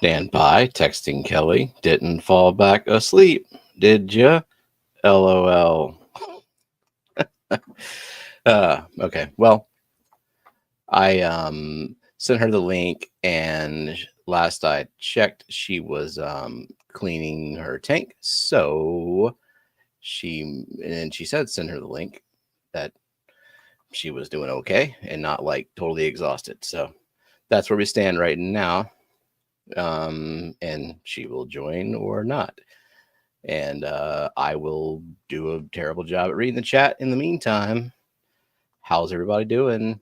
Stand by, texting Kelly. Didn't fall back asleep, did ya? LOL. Okay. Well, I sent her the link, and last I checked, she was cleaning her tank. So she said send her the link that she was doing okay and not like totally exhausted. So that's where we stand right now. And she will join or not. And I will do a terrible job at reading the chat in the meantime. How's everybody doing?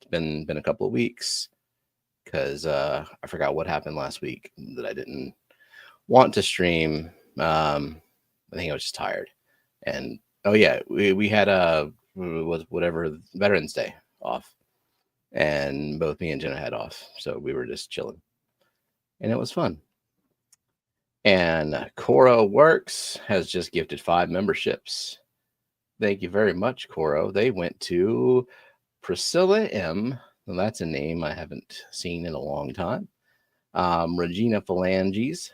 It's been a couple of weeks because I forgot what happened last week that I didn't want to stream. I think I was just tired. And oh yeah, we had was whatever Veterans Day off, and both me and Jenna had off, so we were just chilling, and it was fun. And Coro Works has just gifted 5 memberships. Thank you very much, Coro. They went to Priscilla M. Well, that's a name I haven't seen in a long time. Regina Phalanges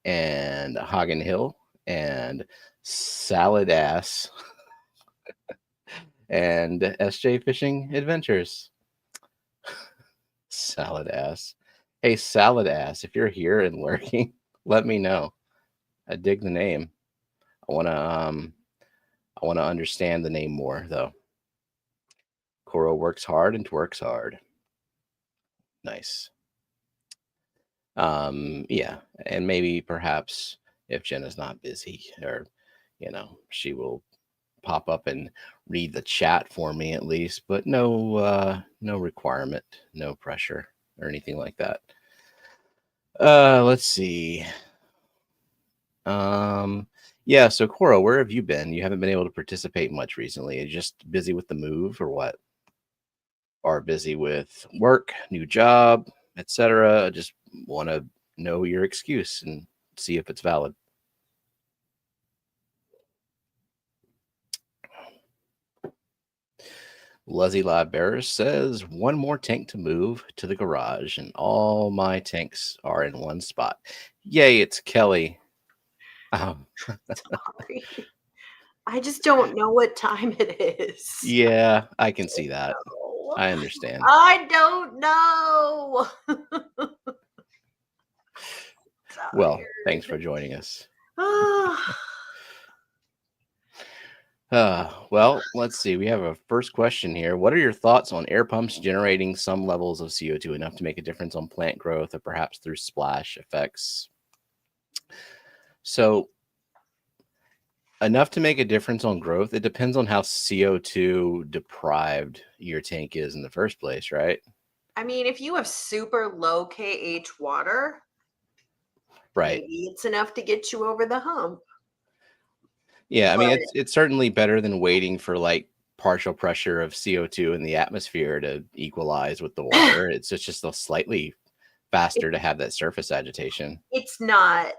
and Hagen Hill and Salad Ass and SJ Fishing Adventures. Salad Ass. Hey, Salad Ass, if you're here and lurking, let me know. I dig the name. I want to understand the name more though. Coro works hard and twerks hard. Nice. Yeah, and maybe perhaps if Jenna's not busy, or she will pop up and read the chat for me at least, but no requirement, no pressure or anything like that. Let's see. Yeah, so Coro, where have you been? You haven't been able to participate much recently. Are you just busy with the move or what? Or busy with work, new job, etc.? I just want to know your excuse and see if it's valid. Luzzy Live Bearer says 1 more tank to move to the garage, and all my tanks are in one spot. Yay, it's Kelly. Sorry. I just don't know what time it is. Yeah, I can see that. I understand. I don't know. Well, thanks for joining us. Well, let's see. We have a first question here. What are your thoughts on air pumps generating some levels of CO2 enough to make a difference on plant growth, or perhaps through splash effects? So, enough to make a difference on growth. It depends on how CO2 deprived your tank is in the first place, right? I mean, if you have super low KH water, right, maybe it's enough to get you over the hump. Yeah, I mean, it's certainly better than waiting for like partial pressure of CO2 in the atmosphere to equalize with the water. It's just a slightly faster to have that surface agitation. It's not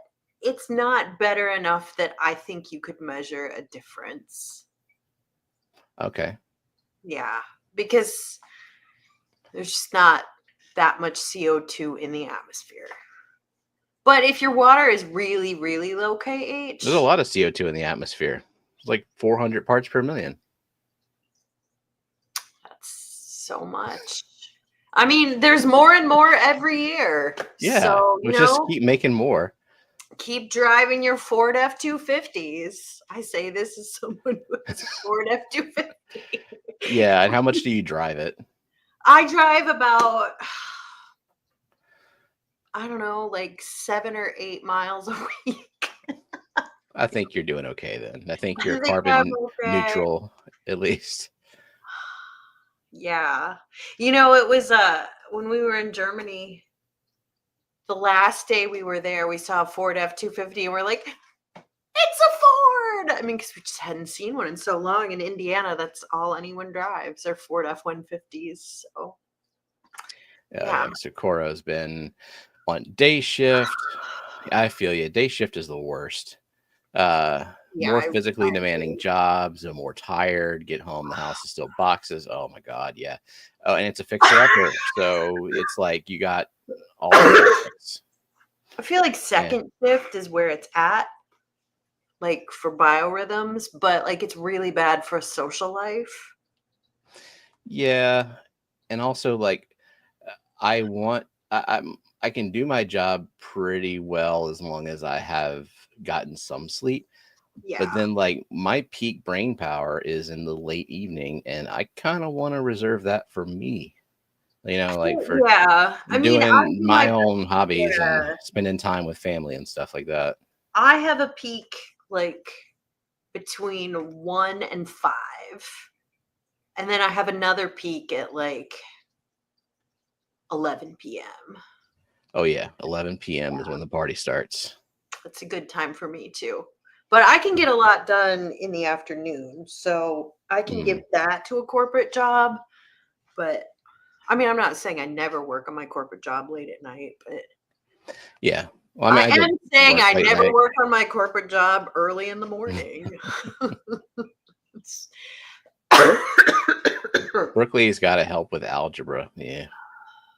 better enough that I think you could measure a difference. Okay. Yeah, because there's just not that much CO2 in the atmosphere. But if your water is really, really low KH... There's a lot of CO2 in the atmosphere. It's like 400 parts per million. That's so much. I mean, there's more and more every year. Yeah, so, just keep making more. Keep driving your Ford F-250s. I say this as someone who has a Ford F-250. Yeah, and how much do you drive it? I drive about, I don't know, like 7 or 8 miles a week. I think you're doing okay then. I think you're carbon neutral, at least. Yeah. It was when we were in Germany, the last day we were there, we saw a Ford F-250 and we're like, it's a Ford! I mean, because we just hadn't seen one in so long. In Indiana, that's all anyone drives, are Ford F-150s. So, yeah. So Coro's been on day shift. I feel you. Day shift is the worst. More physically demanding jobs, and more tired. Get home, the house is still boxes. Oh my God, yeah. Oh, and it's a fixer-upper, so it's like you got all the things. I feel like Yeah. second shift is where it's at, like for biorhythms, but like it's really bad for social life. Yeah. And also like I want I can do my job pretty well as long as I have gotten some sleep. But Yeah. then like my peak brain power is in the late evening and I kind of want to reserve that for me. Like for Yeah. I mean, I doing do my my best. own hobbies and Yeah. spending time with family and stuff like that. I have a peak like between 1 and 5. And then I have another peak at like 11 p.m. Oh yeah, 11 p.m. is when the party starts. It's a good time for me too. But I can get a lot done in the afternoon. So I can give Mm, that to a corporate job. But I mean, I'm not saying I never work on my corporate job late at night, but yeah. Well, I mean, I I did am saying work I late never night. work on my corporate job early in the morning. It's- Berkeley's got to help with algebra. Yeah,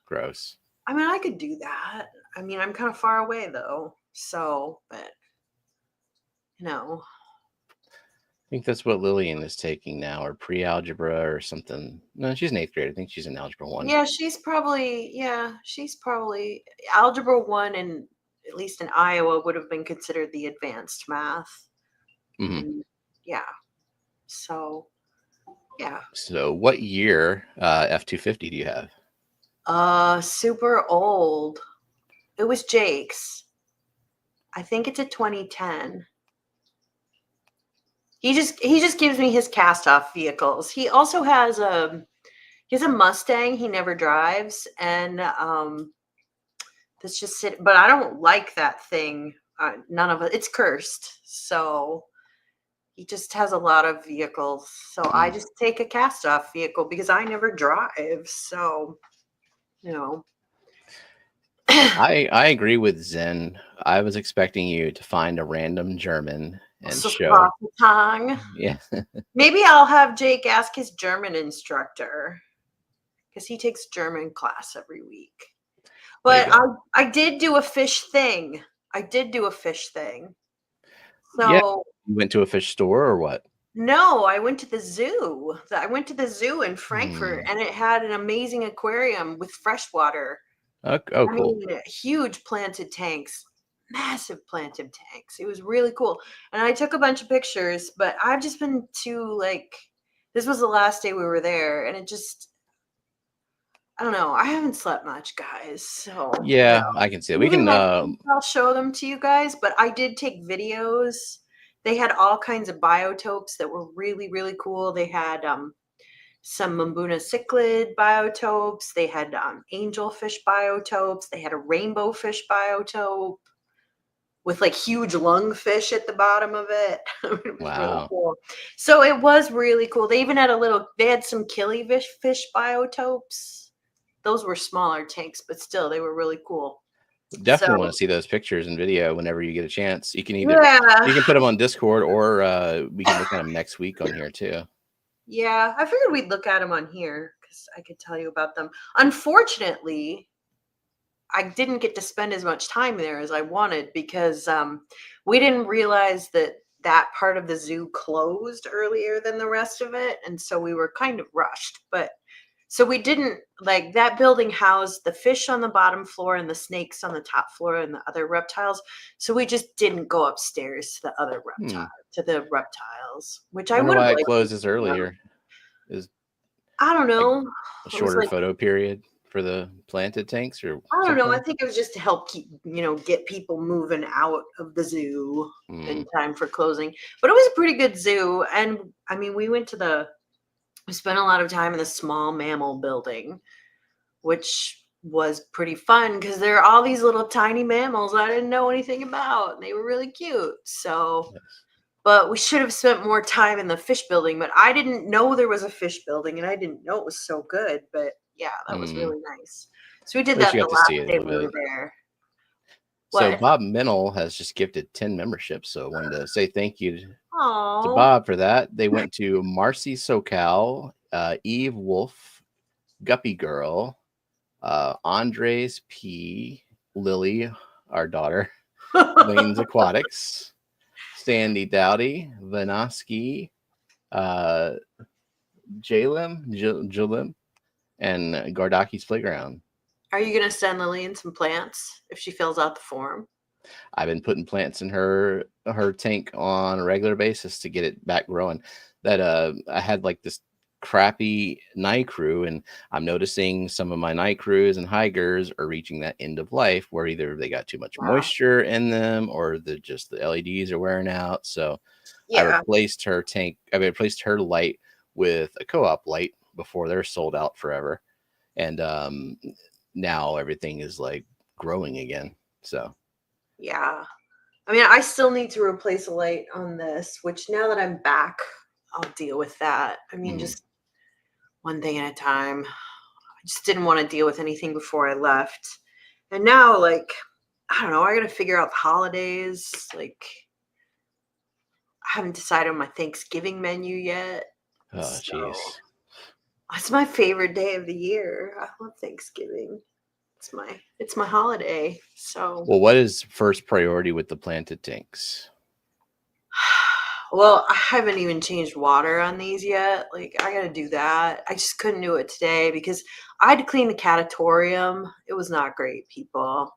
gross. I mean, I could do that. I mean, I'm kind of far away though. So, but you know, I think that's what Lillian is taking now, or pre-algebra or something. No, she's in 8th grade. I think she's in algebra 1. she's probably algebra 1 and at least in Iowa would have been considered the advanced math. Hmm. And yeah. So, yeah. So, what year F-250 do you have? Super old. It was Jake's. I think it's a 2010. He just gives me his cast off vehicles. He also has a Mustang he never drives, and that's just sit. But I don't like that thing. None of it. It's cursed. So he just has a lot of vehicles. So I Mm. just take a cast off vehicle because I never drive. So you know. I agree with Zen. I was expecting you to find a random German and So show. Yeah. maybe I'll have Jake ask his German instructor because he takes German class every week. There you But go. I did do a fish thing. I did do a fish thing. Yeah. So You went to a fish store or what? no, I went to the zoo. I went to the zoo in Frankfurt, Hmm. and it had an amazing aquarium with freshwater. Oh, I cool. mean, huge planted tanks, massive planted tanks. It was really cool. And I took a bunch of pictures, but I've just been too like this was the last day we were there, and it just I don't know. I haven't slept much, guys. So Yeah, I can see it. We even can. next week I'll show them to you guys, but I did take videos. They had all kinds of biotopes that were really, really cool. They had some Mambuna cichlid biotopes. They had angelfish biotopes. They had a rainbow fish biotope with like huge lungfish at the bottom of it. It was really Wow. cool. So it was really cool. They even had they had some killifish fish biotopes. Those were smaller tanks, but still they were really cool. Definitely want So to see those pictures and video whenever you get a chance. yeah, You can put them on Discord or we can look at them next week on here too. yeah. I figured we'd look at them on here because I could tell you about them. Unfortunately, I didn't get to spend as much time there as I wanted because we didn't realize that that part of the zoo closed earlier than the rest of it, and so we were kind of rushed. But so we didn't like that building housed the fish on the bottom floor and the snakes on the top floor and the other reptiles. So we just didn't go upstairs to the other Hmm. reptiles, which I Wonder would have why it liked to closes see them. earlier. Is I don't like know. a It was shorter like photo period for the planted tanks or I don't know. I something? think it was just to help keep, get people moving out of the zoo Hmm. in time for closing. But it was a pretty good zoo. And I mean, we spent a lot of time in the small mammal building, which was pretty fun because there are all these little tiny mammals I didn't know anything about. And they were really cute. So, Yes. but we should have spent more time in the fish building. But I didn't know there was a fish building and I didn't know it was so good. But yeah, that was Hmm. really nice. So we did At least that you the got to see last it a day little we were bit. there. So What? Bob Mennel has just gifted 10 memberships. So I wanted to say thank you to Oh, Bob for that. They went to Marcy SoCal, Eve Wolf, Guppy Girl, Andres P, Lily, our daughter, Lane's Aquatics, Sandy Dowdy, Vanoski, uh, Jalim, and Gardaki's Playground. Are you gonna send Lillian some plants if she fills out the form? I've been putting plants in her tank on a regular basis to get it back growing. That I had like this crappy Nycrew, and I'm noticing some of my Nycrews and Hygers are reaching that end of life where either they got too much Wow. moisture in them or the LEDs are wearing out. So I Yeah. replaced her tank. I replaced her light with a co-op light before they're sold out forever, and now everything is like growing again. So Yeah. I mean, I still need to replace a light on this, which now that I'm back, I'll deal with that. I mean, just one thing at a time. I just didn't want to deal with anything before I left. And now, like, I don't know, I gotta figure out the holidays. Like, I haven't decided on my Thanksgiving menu yet. oh So jeez. it's my favorite day of the year. I love Thanksgiving. It's my holiday. So Well, what is first priority with the planted tanks? well, I haven't even changed water on these yet. Like, I gotta do that. I just couldn't do it today because I had to clean the catatorium. It was not great, people.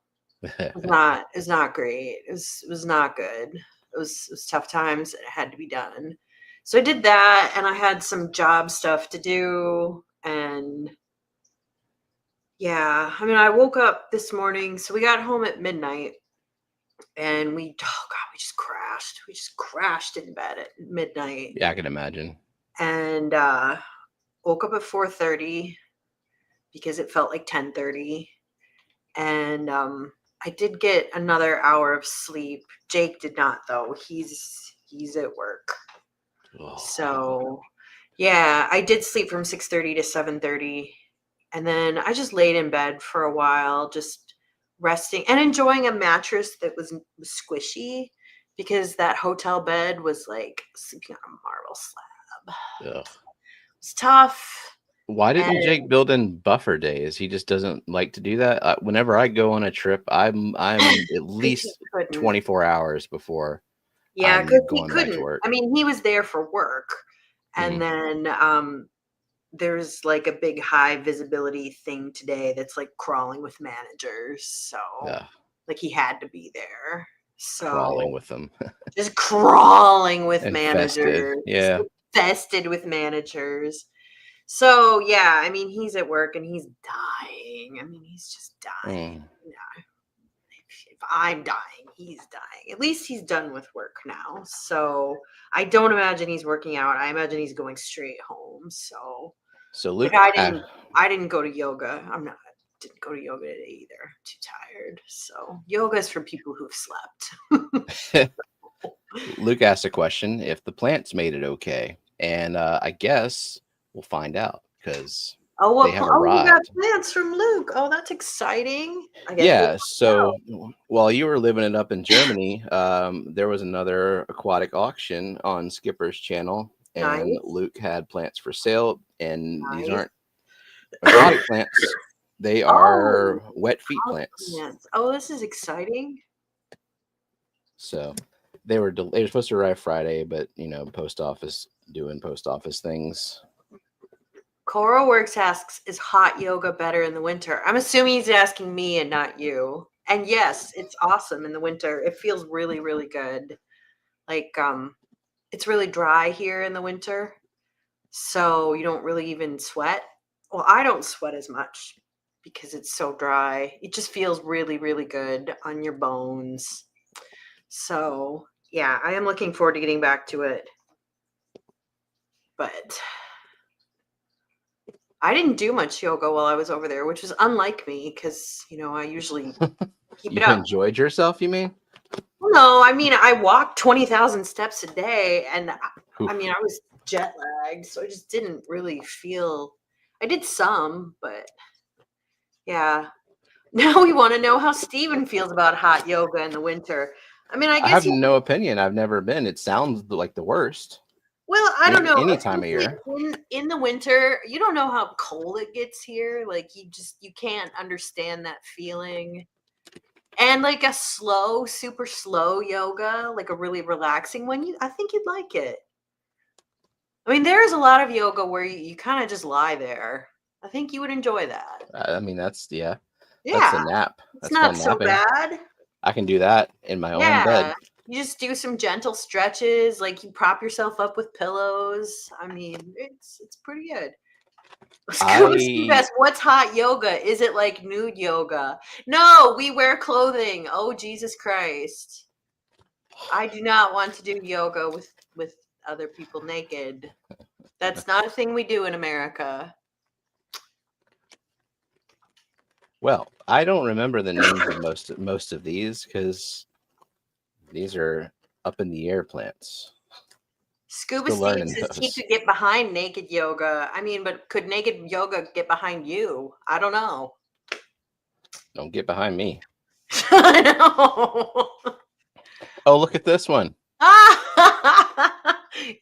It was not great. It was not good. It was tough times. It had to be done. So I did that, and I had some job stuff to do, and yeah, I mean, I woke up this morning, so we got home at midnight, and we oh god, we just crashed. We just crashed in bed at midnight, Yeah, I can imagine. and woke up at 4:30 because it felt like 10:30, and I did get another hour of sleep. Jake did not though. He's at work. Oh, So, yeah, I did sleep from 6:30 to 7:30, and then I just laid in bed for a while just resting and enjoying a mattress that was squishy because that hotel bed was like sleeping on a marble slab. ugh. It's tough. Why didn't And Jake build in buffer days? He just doesn't like to do that. Whenever I go on a trip, I'm at he least couldn't. 24 hours before Yeah, because I'm he going back to couldn't. work. I mean, he was there for work, and Mhm. then there's like a big high visibility thing today that's like crawling with managers. So Ugh, like he had to be there. crawling So with them. just crawling with Infested. managers, just Yeah. infested with managers. So yeah, I mean he's at work and he's dying. I mean he's just dying. Mm. Yeah. If I'm dying, he's dying. At least he's done with work now. So I don't imagine he's working out. I imagine he's going straight home. So So but Luke, I didn't go to yoga. Didn't go to yoga today either. Too tired. So yoga is for people who've slept. Luke asked a question if the plants made it okay, and I guess we'll find out because Oh, they have you got arrived. plans from Luke. Oh, that's exciting. I guess we'll Yeah, find out. so while you were living it up in Germany, there was another aquatic auction on Skipper's channel, and Nice, Luke had plants for sale. And these nice. aren't aquatic plants; they Oh, are wet feet house plants. plants. Oh, this is exciting. So they were supposed to arrive Friday, but post office doing post office things. Coral Works asks, is hot yoga better in the winter? I'm assuming he's asking me and not you. And yes, it's awesome in the winter. It feels really, really good. Like, it's really dry here in the winter. So you don't really even sweat. Well, I don't sweat as much because it's so dry. It just feels really, really good on your bones. So yeah, I am looking forward to getting back to it. But I didn't do much yoga while I was over there, which was unlike me because, I usually keep You it up. enjoyed yourself, you mean? Well, no, I mean, I walked 20,000 steps a day and I Oof. mean, I was jet lagged, so I just didn't really feel I did some, but yeah. Now we want to know how Steven feels about hot yoga in the winter. I mean, I I guess have he no opinion. I've never been. It sounds like the worst. well, I don't know. Any time of Especially year. in the winter, you don't know how cold it gets here. Like you can't understand that feeling. And like a slow, super slow yoga, like a really relaxing one, I think you'd like it. I mean, there's a lot of yoga where you kind of just lie there. I think you would enjoy that. I mean, that's that's a Yeah, nap. it's That's not called so napping. bad. I can do that in my own bed. Yeah. You just do some gentle stretches, like you prop yourself up with pillows. I mean, it's pretty good. Scuba Steve I asks, what's hot yoga? Is it like nude yoga? No, we wear clothing. Oh, Jesus Christ. I do not want to do yoga with other people naked. That's not a thing we do in America. well, I don't remember the names of most of these because these are up in the air plants. Scuba Still Steve learning says he those. could get behind naked yoga. I mean, but could naked yoga get behind you? I don't know. Don't get behind me. I know. Oh, look at this one.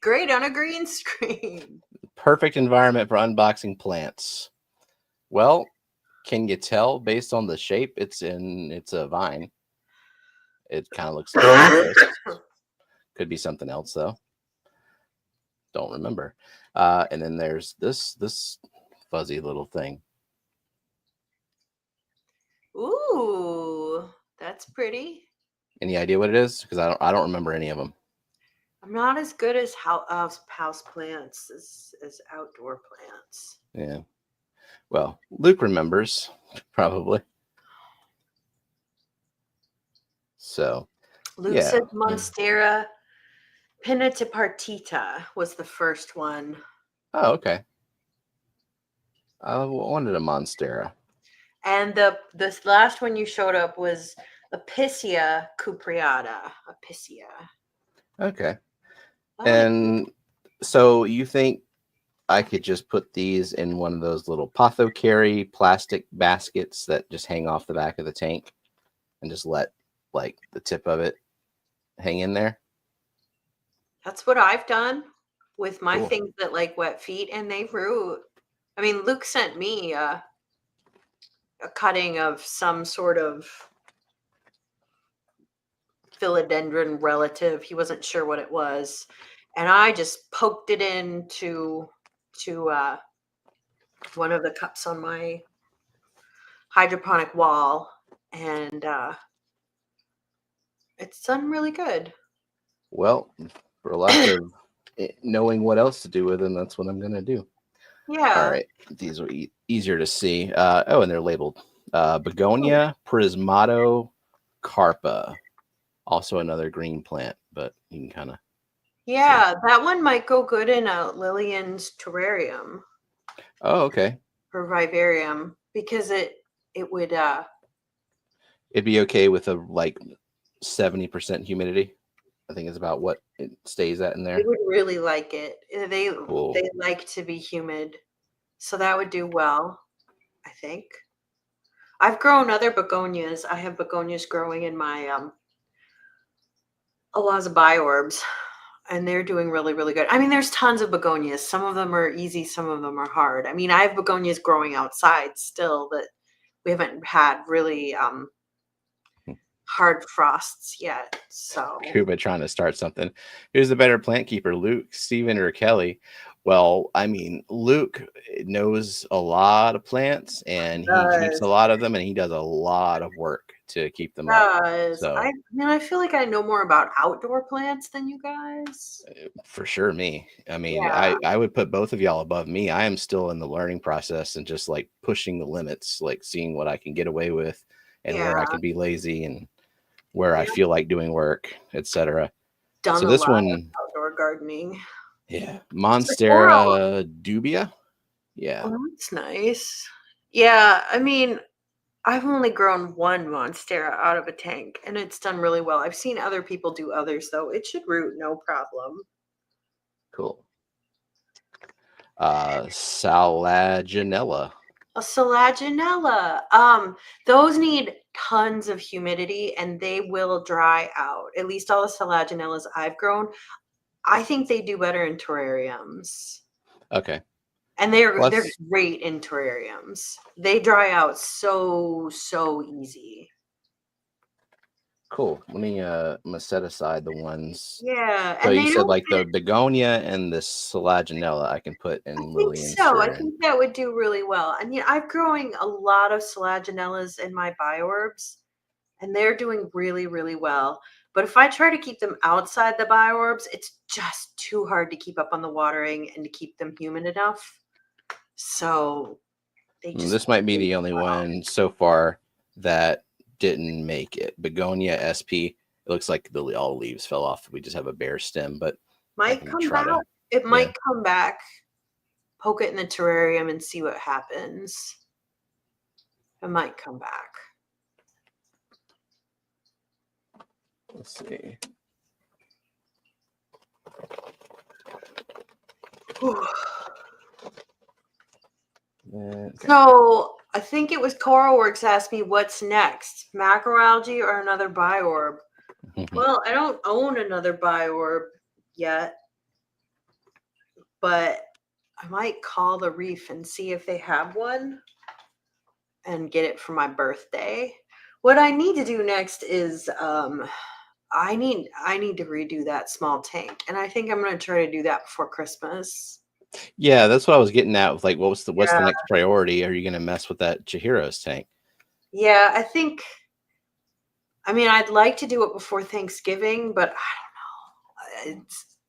Great on a green screen. Perfect environment for unboxing plants. Well, can you tell based on the shape? It's a vine. It kind of looks like cactus. Could be something else though. Don't remember. And then there's this fuzzy little thing. Ooh, that's pretty. Any idea what it is? Because I don't remember any of them. I'm not as good as house plants as outdoor plants. Yeah. Well, Luke remembers probably. So Luke yeah. says Monstera pinnatipartita was the first one. Oh, okay. I wanted a Monstera. And this last one you showed up was Apicea cupreata. Apicea. Okay. I like And so you think I could just put these in one of those little Pothocarry plastic baskets that just hang off the back of the tank and just let like the tip of it hang in there? that's what I've done with my Cool. things that like wet feet and they root. I mean, Luke sent me a cutting of some sort of philodendron relative. He wasn't sure what it was. And I just poked it into one of the cups on my hydroponic wall, and it's done really good. Well, for lack of knowing what else to do with them, that's what I'm going to do. All Yeah. right. These are easier to see. Oh, and they're labeled Begonia prismato carpa. Also another green plant, but you can kind of see. Yeah, that one might go good in a Lillian's terrarium Oh, okay. or vivarium because it would It'd be okay with a like 70% humidity. I think is about what it stays at in they there. would really like it. Cool. They like to be humid. So that would do well, I think. I've grown other begonias. I have begonias growing in my Alaza biorbs, and they're doing really, really good. I mean, there's tons of begonias. Some of them are easy, some of them are hard. I mean, I have begonias growing outside still that we haven't had really hard frosts yet. So Cuba trying to start something. Who's the better plant keeper, Luke, Steven, or Kelly? Well, I mean, Luke knows a lot of plants and he keeps a does lot of them and he does a lot of work to keep them up. does. So, I feel like I know more about outdoor plants than you guys. for sure, me. I mean, Yeah, I would put both of y'all above me. I am still in the learning process and just like pushing the limits, like seeing what I can get away with and yeah. where I can be lazy and where I I've feel like doing work, etc. done So a this lot of one, outdoor gardening. yeah, Squirrel. Monstera dubia. Yeah. Oh, that's nice. Yeah, I mean, I've only grown one Monstera out of a tank, and it's done really well. I've seen other people do others, though. It should root no problem. Cool. Salaginella. A Selaginella. Those need tons of humidity, and they will dry out. At least all the Selaginellas I've grown. I think they do better in terrariums. Okay. And Well, they're great in terrariums. They dry out so easy. Cool. Let me I'm gonna set aside the ones. Yeah, So and you they said don't like the fit. begonia and the selaginella I can put I in think Lillian's so. I terrarium. think that would do really well. I mean, I'm growing a lot of selaginellas in my biorbs, and they're doing really, really well. But if I try to keep them outside the biorbs, it's just too hard to keep up on the watering and to keep them humid enough. So they just This might be won't the do only well. one so far that didn't make it. Begonia SP. It looks like all the leaves fell off. We just have a bare stem, but I Might can come try back. to. It Yeah. might come back. Poke it in the terrarium and see what happens. It might come back. Let's see. Whew. Okay. So I think it was Coralworks asked me what's next, macroalgae or another biorb. Well, I don't own another biorb yet, but I might call the reef and see if they have one and get it for my birthday. What I need to do next is I need to redo that small tank, and I think I'm going to try to do that before Christmas. Yeah, that's what I was getting at. With like, what's the Yeah, next priority? Are you going to mess with that Chihiro's tank? yeah. I think. I mean, I'd like to do it before Thanksgiving, but I don't know.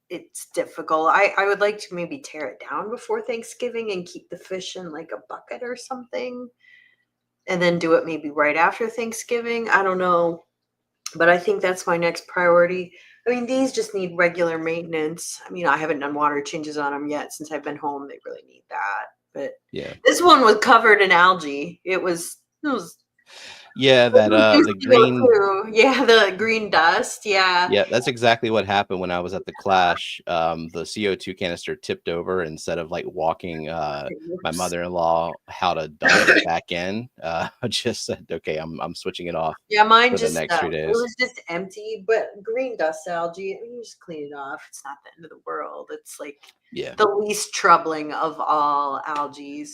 It's difficult. I would like to maybe tear it down before Thanksgiving and keep the fish in like a bucket or something, and then do it maybe right after Thanksgiving. I don't know, but I think that's my next priority. I mean, these just need regular maintenance. I mean, I haven't done water changes on them yet since I've been home. They really need that. But Yeah. this one was covered in algae. It was Yeah, that the green. CO2. Yeah, the green dust. Yeah. Yeah, that's exactly what happened when I was at the Clash. The CO2 canister tipped over. Instead of like walking my Whoops. mother-in-law how to dial it back in. I just said, okay, I'm switching it off Yeah, mine for the just next few it days. was just empty, but green dust algae, I mean, you just clean it off. It's not the end of the world. It's like Yeah. the least troubling of all algae.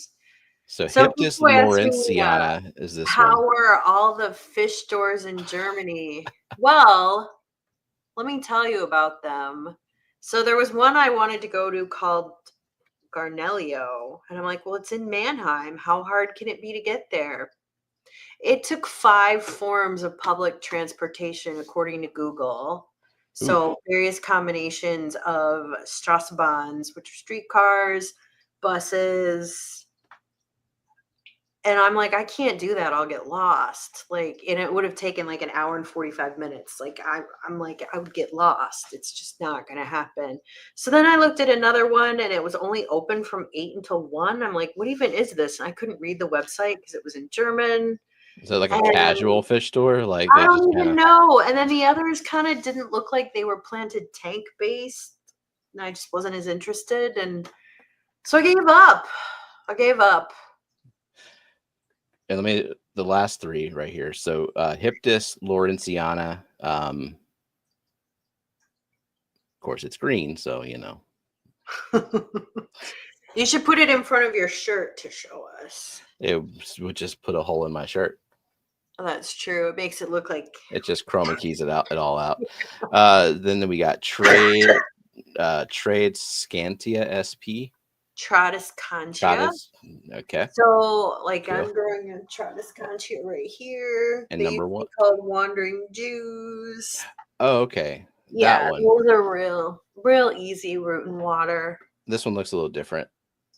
So So Hyptis people ask me, lawrenceana is this how one. are all the fish stores in Germany? Well, let me tell you about them. So there was one I wanted to go to called Garnelio, and I'm like, well, it's in Mannheim. How hard can it be to get there? It took 5 forms of public transportation according to Google. Ooh. So various combinations of Straßenbahns, which are streetcars, buses, and I'm like, I can't do that. I'll get lost. Like, and it would have taken like an hour and 45 minutes. Like, I'm like, I would get lost. It's just not going to happen. So then I looked at another one and it was only open from 8 until 1. I'm like, what even is this? And I couldn't read the website because it was in German. Is that like a And casual fish store? Like I they just don't kind even of. know. And then the others kind of didn't look like they were planted tank based. And I just wasn't as interested. And so I gave up. I gave up. And the last 3 right here. So Hyptis lawrenceana. Of course, it's green, so you know. You should put it in front of your shirt to show us. It would just put a hole in my shirt. Oh, that's true. It makes it look like It just chroma keys it all out. Then we got trade Scantia SP. Tradescantia. Travis. Okay. So, like, Cool. I'm growing a Tradescantia right here. And They used number to be one. called Wandering Jews. Oh, okay. That Yeah, one. those are real easy root and water. This one looks a little different.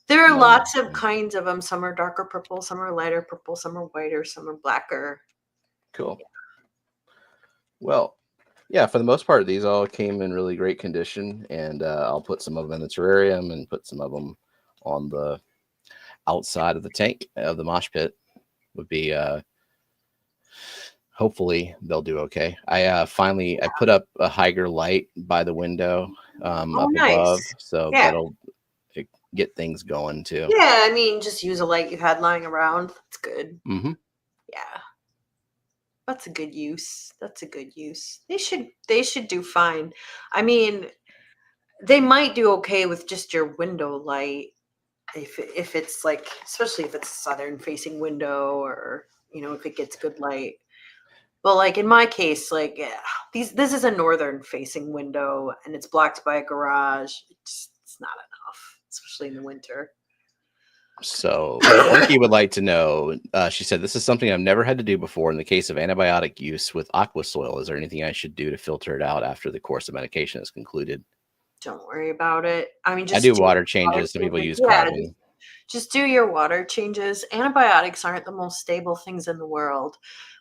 There are Number lots of one. kinds of them. Some are darker purple, some are lighter purple, some are whiter, some are blacker. Cool. Well, yeah, for the most part, these all came in really great condition, and I'll put some of them in the terrarium and put some of them on the outside of the tank of the mosh pit. Would be hopefully they'll do okay. I put up a Higer light by the window Oh, up above, nice. so Yeah. that'll get things going too. Yeah, I mean, just use a light you had lying around. That's good. Mm-hmm. Yeah. That's a good use. That's a good use. They should do fine. I mean, they might do okay with just your window light if it's like, especially if it's a southern facing window, or if it gets good light. But like in my case, like this is a northern facing window and it's blocked by a garage. It's not enough, especially in the winter. So Nikki would like to know, she said, this is something I've never had to do before. In the case of antibiotic use with aqua soil, is there anything I should do to filter it out after the course of medication is concluded? Don't worry about it. I mean, I just do do water water changes. Some people changes. use Yeah, carbon. just do your water changes. Antibiotics aren't the most stable things in the world.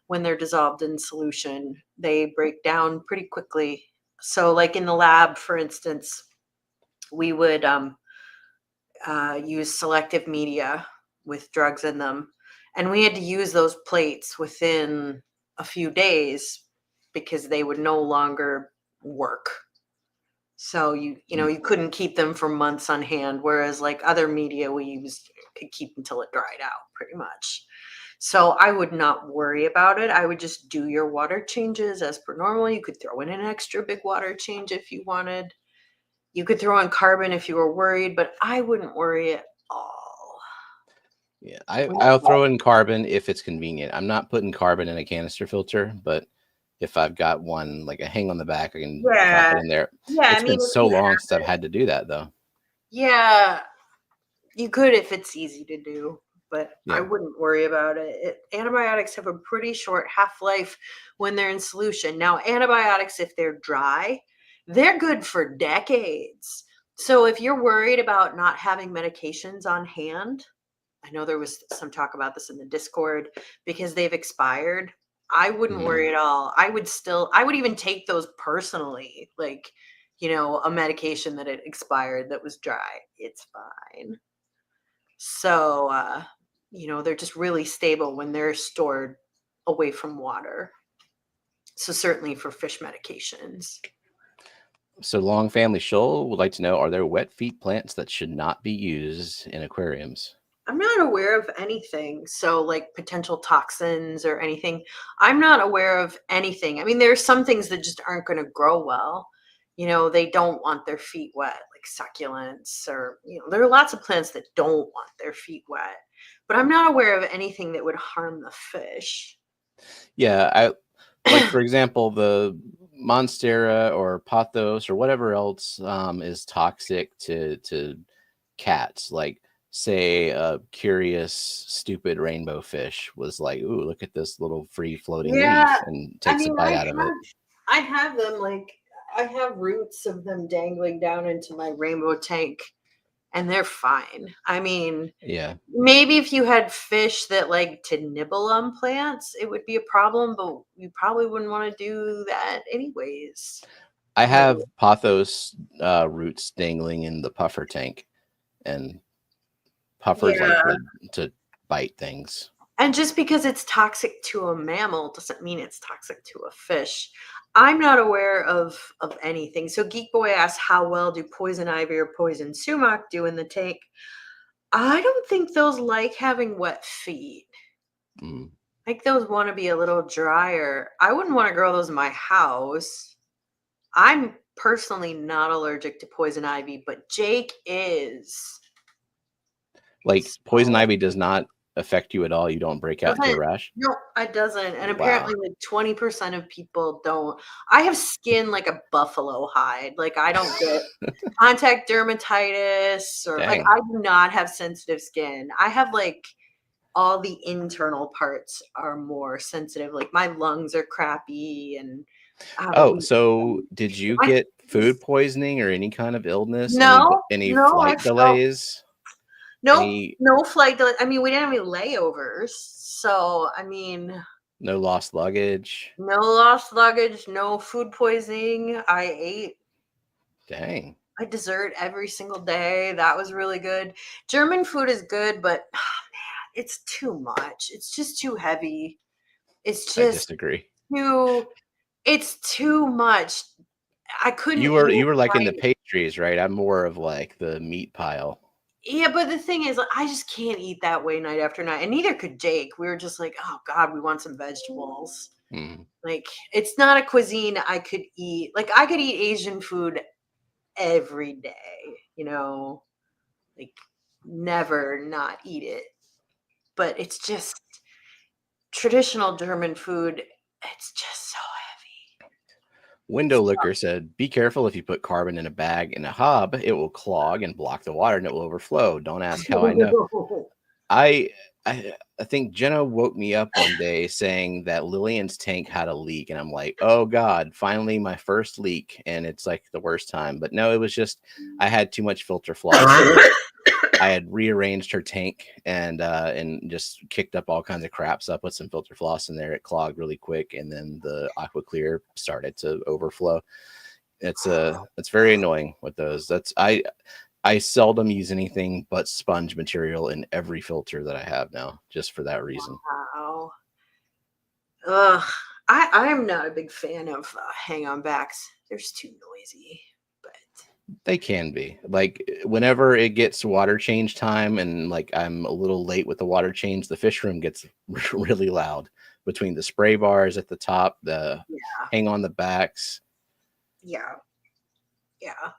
When they're dissolved in solution, they break down pretty quickly. So, like in the lab, for instance, we would use selective media with drugs in them, and we had to use those plates within a few days because they would no longer work. So you couldn't keep them for months on hand, whereas like other media we used could keep until it dried out pretty much. So I would not worry about it. I would just do your water changes as per normal. You could throw in an extra big water change if you wanted. You could throw in carbon if you were worried, but I wouldn't worry at all. Yeah, When I'll throw in carbon if it's convenient. I'm not putting carbon in a canister filter, but if I've got one like a hang on the back, I can drop Yeah. it in there. Yeah, I It's mean, been if so you long since I've had to do that, though. yeah, you could if it's easy to do, but I Yeah. wouldn't worry about it. Antibiotics have a pretty short half-life when they're in solution. Now, antibiotics, if they're dry, they're good for decades. So if you're worried about not having medications on hand, I know there was some talk about this in the Discord because they've expired. I wouldn't Mhm. worry at all. I would even take those personally. Like, a medication that had expired that was dry. It's fine. So, they're just really stable when they're stored away from water. So certainly for fish medications. So Long Family Shoal would like to know, are there wet feet plants that should not be used in aquariums? I'm not aware of anything. So, like potential toxins or anything. I'm not aware of anything. I mean, there are some things that just aren't going to grow well. They don't want their feet wet, like succulents, or, there are lots of plants that don't want their feet wet. But I'm not aware of anything that would harm the fish. Yeah, like for example, the Monstera or Pothos or whatever else is toxic to cats. Like say a curious, stupid rainbow fish was like, "Ooh, look at this little free floating Yeah, leaf," and I takes a mean, bite out of it. I have them like I have roots of them dangling down into my rainbow tank, and they're fine. I mean, Yeah, maybe if you had fish that like to nibble on plants, it would be a problem, but you probably wouldn't want to do that anyways. I You know, have Pothos roots dangling in the puffer tank, and puffers like yeah. to bite things. And just because it's toxic to a mammal doesn't mean it's toxic to a fish. I'm not aware of anything. So Geek Boy asked, how well do poison ivy or poison sumac do in the tank? I don't think those like having wet feet. Mm. I think those want to be a little drier. I wouldn't want to grow those in my house. I'm personally not allergic to poison ivy, but Jake is. Like poison So ivy does not affect you at all. You don't break out into a doesn't rash. no, it doesn't, and Wow, apparently, like, 20% of people don't. I have skin like a buffalo hide, like, I don't get contact dermatitis or like, dang. I do not have sensitive skin. I have, like, all the internal parts are more sensitive, like, my lungs are crappy and the Oh, weak so did you my get food poisoning or any kind of illness? No, Any no, flight I've felt delays? nope, Any no flight delay. I mean, we didn't have any layovers, so, I mean, no lost luggage? no lost luggage, no food poisoning. I ate Dang. my dessert every single day. That was really good. German food is good, but it's too much. It's just too heavy. It's I just disagree. too it's too much. I couldn't eat You it were like in the right. pastries, right? I'm more of like the meat pile. Yeah, but the thing is, like, I just can't eat that way night after night, and neither could Jake. We were just like, "Oh god, we want some vegetables." Mm. Like, it's not a cuisine I could eat. Like, I could eat Asian food every day, like never not eat it. But it's just traditional German food. It's just so heavy. Window Licker said, "Be careful if you put carbon in a bag in a hob, it will clog and block the water and it will overflow. Don't ask how I know." I I think Jenna woke me up one day saying that Lillian's tank had a leak, and I'm like, "Oh God, finally my first leak!" And it's like the worst time. But no, it was just I had too much filter floss. I had rearranged her tank and just kicked up all kinds of crap. So I put some filter floss in there. It clogged really quick, and then the aqua clear started to overflow. It's very annoying with those. I seldom use anything but sponge material in every filter that I have now, just for that reason. Wow. Ugh. I'm not a big fan of hang-on backs. They're just too noisy. But They can be like whenever it gets water change time, and like I'm a little late with the water change, the fish room gets really loud between the spray bars at the top, the yeah, hang on the backs. yeah, yeah.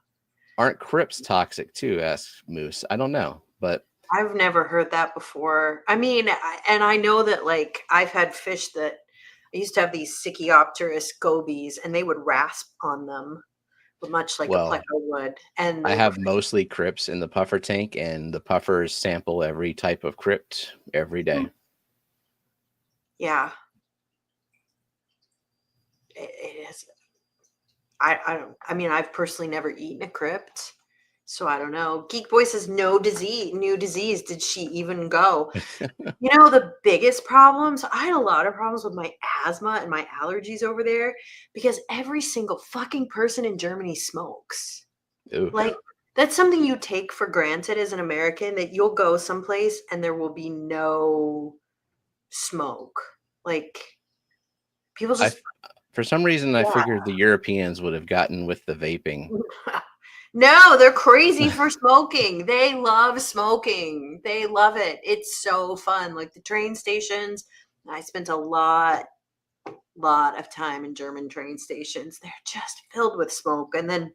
Aren't crypts toxic too? Asks Moose. I don't know, but I've never heard that before. I mean, and I know that like I've had fish that I used to have these Sicyopterus gobies, and they would rasp on them, much like a pleco well, would, and I they were have mostly crypts in the puffer tank, and the puffers sample every type of crypt every day. yeah. It is. I don't. I mean, I've personally never eaten a crypt, so I don't know. Geek Boy says no disease, new disease. Did she even go? You know, the biggest problems, I had a lot of problems with my asthma and my allergies over there because every single fucking person in Germany smokes. Ooh. Like, that's something you take for granted as an American, that you'll go someplace and there will be no smoke. Like, people I just, For some reason I figured the Europeans would have gotten with the vaping. yeah. No, they're crazy for smoking. They love smoking. They love it. It's so fun. Like the train stations, I spent a lot of time in German train stations. They're just filled with smoke. And then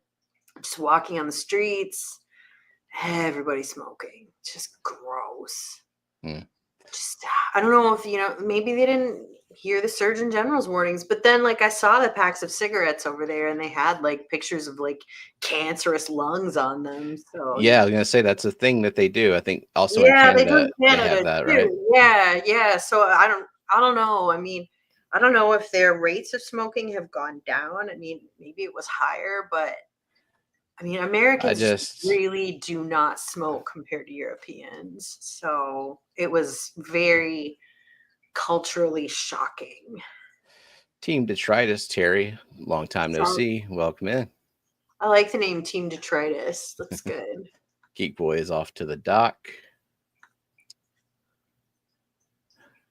just walking on the streets, everybody smoking. Just gross. Hmm. Just, I don't know if, maybe they didn't hear the Surgeon General's warnings, but then like I saw the packs of cigarettes over there and they had like pictures of like cancerous lungs on them. So, Yeah, I was gonna say that's a thing that they do. I think also in yeah, they do Canada in they have Canada that, right? too. Yeah, yeah. So I don't know. I mean, I don't know if their rates of smoking have gone down. I mean, maybe it was higher, but I mean, I Americans just just really do not smoke compared to Europeans. So it was very culturally shocking. Team Detritus, Terry, long time no So see. Welcome in. I like the name Team Detritus. That's good. Geek Boy is off to the dock.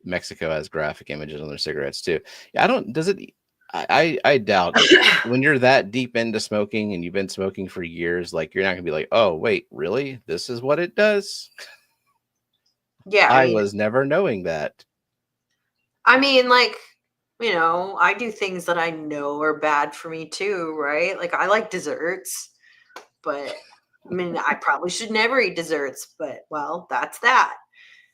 Mexico has graphic images on their cigarettes too. Yeah, I don't. Does it? I doubt when you're that deep into smoking and you've been smoking for years, like you're not gonna be like, oh wait, really? This is what it does. Yeah, I was never knowing that. like, I do things that I know are bad for me too, right? Like I like desserts, but I mean, I probably should never eat desserts, but well, that's that.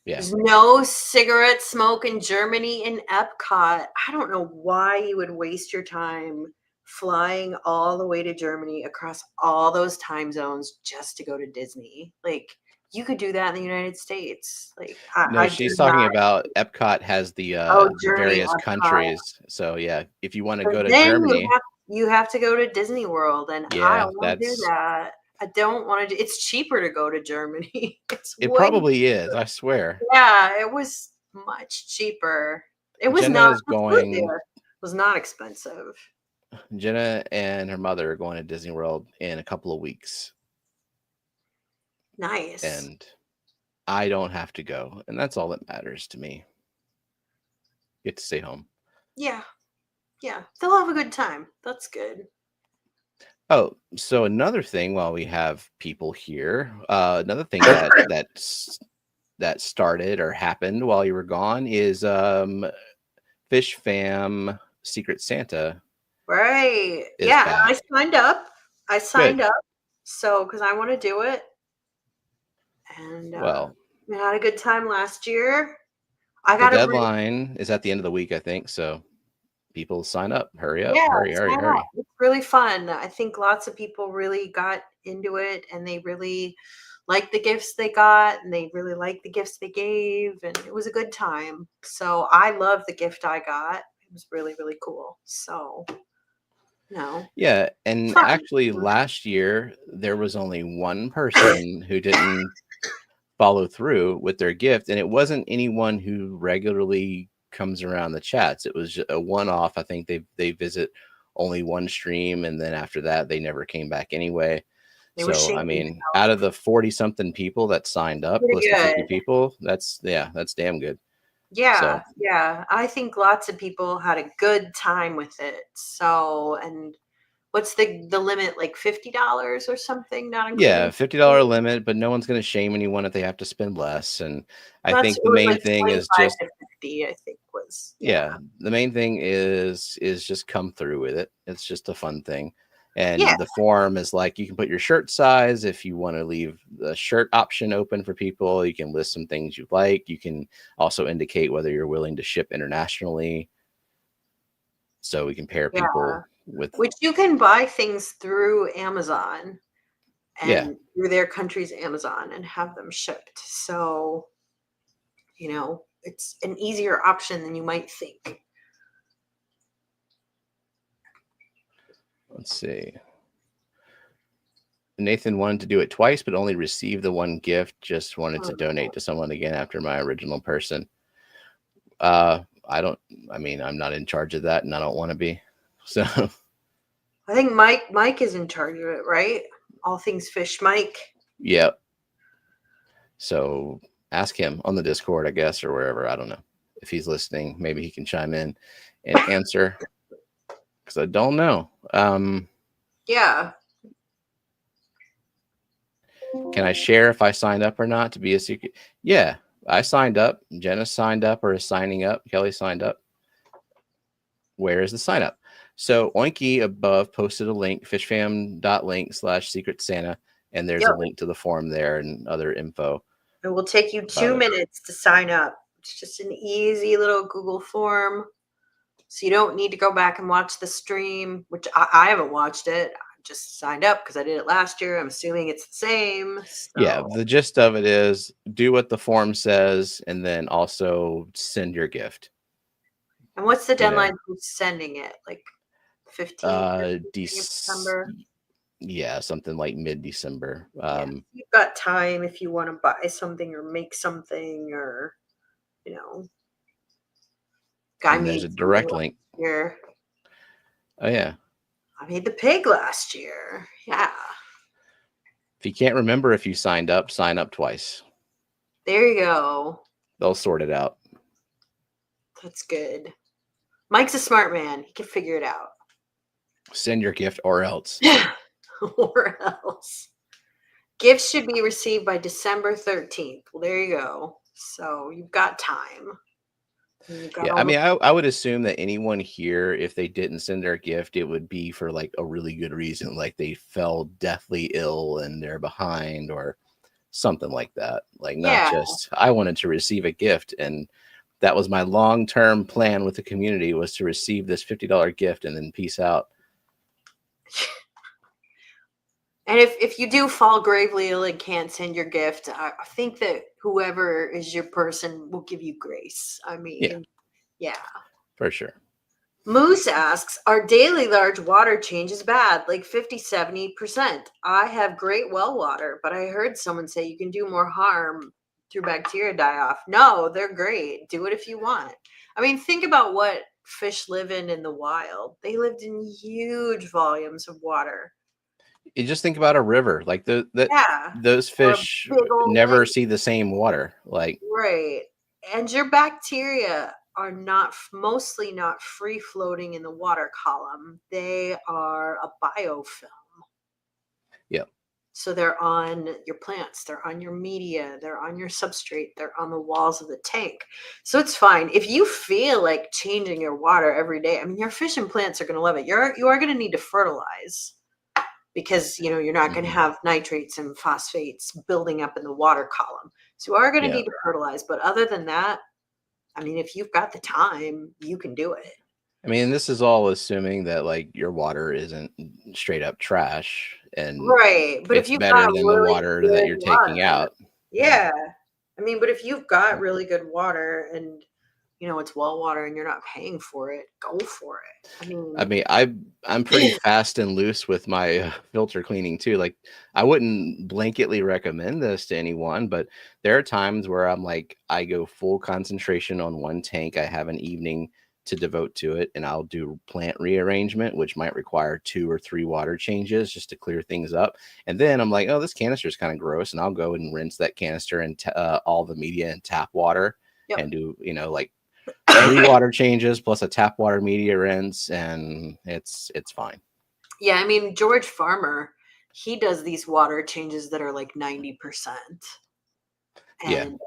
Yeah, There's no cigarette smoke in Germany in Epcot. I don't know why you would waste your time flying all the way to Germany across all those time zones just to go to Disney. Like, you could do that in the United States. Like, no, I do she's talking not. about Epcot has Oh, the Journey various Epcot. countries. So yeah, if you want to But go to then Germany, you have to go to Disney World, and I yeah, don't want to do that's that. I don't want to do. It's cheaper to go to Germany. It's it. way. Probably is. I swear. Yeah, it was much cheaper. It was Jenna not. is The food going. there was not expensive. Jenna and her mother are going to Disney World in a couple of weeks, Nice. and I don't have to go, and that's all that matters to me. Get to stay home. Yeah, yeah. They'll have a good time. That's good. Oh, so another thing while we have people here, another thing that started or happened while you were gone is Fishfam Secret Santa Right. is Yeah, and I back. signed up. I Good. signed up. So, because I want to do it, and Well, we had a good time last year. I the got to bring. deadline is at the end of the week, I think. So people sign up. Hurry up, Yeah, hurry, hurry, sign up. hurry. It's really fun. I think lots of people really got into it and they really liked the gifts they got and they really liked the gifts they gave and it was a good time. So I love the gift I got. It was really, really cool. So, Yeah, and fun. actually last year there was only one person who didn't follow through with their gift, and it wasn't anyone who regularly comes around the chats. It was a one-off. I think they visit only one stream, and then after that they never came back anyway. They were So I shaming mean, out of the 40 something people that signed up, pretty close to good. 50 people, that's damn good. Yeah, So yeah. I think lots of people had a good time with it. So, and what's the limit? Like $50 or something, not yeah, including $50 shipping? limit, but no one's going to shame anyone if they have to spend less. And I It think the was main like thing is 25 just, to 50, I think was, yeah. yeah, the main thing is just come through with it. It's just a fun thing. Yeah, And the form is like you can put your shirt size if you want to leave the shirt option open for people. You can list some things you like. You can also indicate whether you're willing to ship internationally. So we can pair yeah. people with, Which you can buy things through Amazon yeah. and through their country's Amazon and have them shipped. So, it's an easier option than you might think. Let's see. Nathan wanted to do it twice, but only received the one gift. Just wanted to donate to someone again after my original person. I don't. I mean, I'm not in charge of that, and I don't want to be. So, I think Mike is in charge of it, right? All things fish, Mike. yeah. So ask him on the Discord, I guess, or wherever. I don't know if he's listening. Maybe he can chime in and answer because I don't know. Yeah. Can I share if I signed up or not to be a secret? Yeah, I signed up. Jenna signed up or is signing up. Kelly signed up. Where is the sign up? So Oinky above posted a link, fishfam.link/secret Santa, and there's Yep. a link to the form there and other info. It will take you about 2 it. minutes to sign up. It's just an easy little Google form. So you don't need to go back and watch the stream, which I haven't watched it. I just signed up because I did it last year. I'm assuming it's the same. Yeah, So, the gist of it is do what the form says and then also send your gift. and what's the You know, deadline for sending it? Like 15th or 16th of December? yeah, something like mid-December. Yeah. You've got time if you want to buy something or make something or, you know, guy And there's made a something direct link. last year. Oh yeah. I made the pig last year. Yeah. If you can't remember if you signed up, sign up twice. There you go. They'll sort it out. That's good. Mike's a smart man. He can figure it out. Send your gift or else. Or else. Gifts should be received by December 13th. Well, there you go. So you've got time. You've got Yeah, I mean, I would assume that anyone here, if they didn't send their gift, it would be for like a really good reason, like they fell deathly ill and they're behind or something like that. Like not yeah. just I wanted to receive a gift, and that was my long-term plan with the community was to receive this $50 gift and then peace out. And if you do fall gravely ill and can't send your gift, I think that whoever is your person will give you grace. I Yeah, mean, yeah. for sure. Moose asks, are daily large water changes bad, like 50-70%? I have great well water, but I heard someone say you can do more harm through bacteria die off. No, they're great. Do it if you want. I mean, think about what fish live in the wild. They lived in huge volumes of water. You just think about a river, like Yeah. those Or a fish big old never lake. see the same water. Like, Right. And your bacteria are mostly not free floating in the water column. They are a biofilm. yeah, So they're on your plants, they're on your media, they're on your substrate, they're on the walls of the tank. So it's fine. If you feel like changing your water every day, I mean, your fish and plants are going to love it. You are going to need to fertilize because you're not going to have nitrates and phosphates building up in the water column. So you are going to yeah. need to fertilize. But other than that, I mean, if you've got the time, you can do it. I mean, this is all assuming that like your water isn't straight up trash and Right. But if it's you've got better than the really water that good you're taking water, out. Yeah. yeah. I mean, but if you've got really good water and it's well water and you're not paying for it, go for it. I I mean, mean, I'm pretty fast and loose with my filter cleaning too. Like, I wouldn't blanketly recommend this to anyone, but there are times where I'm like, I go full concentration on one tank. I have an evening to devote to it, and I'll do plant rearrangement, which might require 2 or 3 water changes just to clear things up. And then I'm like, oh, this canister is kind of gross, and I'll go and rinse that canister and all the media in tap water yep. and do like 3 water changes plus a tap water media rinse, and it's fine. Yeah, I mean, George Farmer, he does these water changes that are like 90%. Yeah. And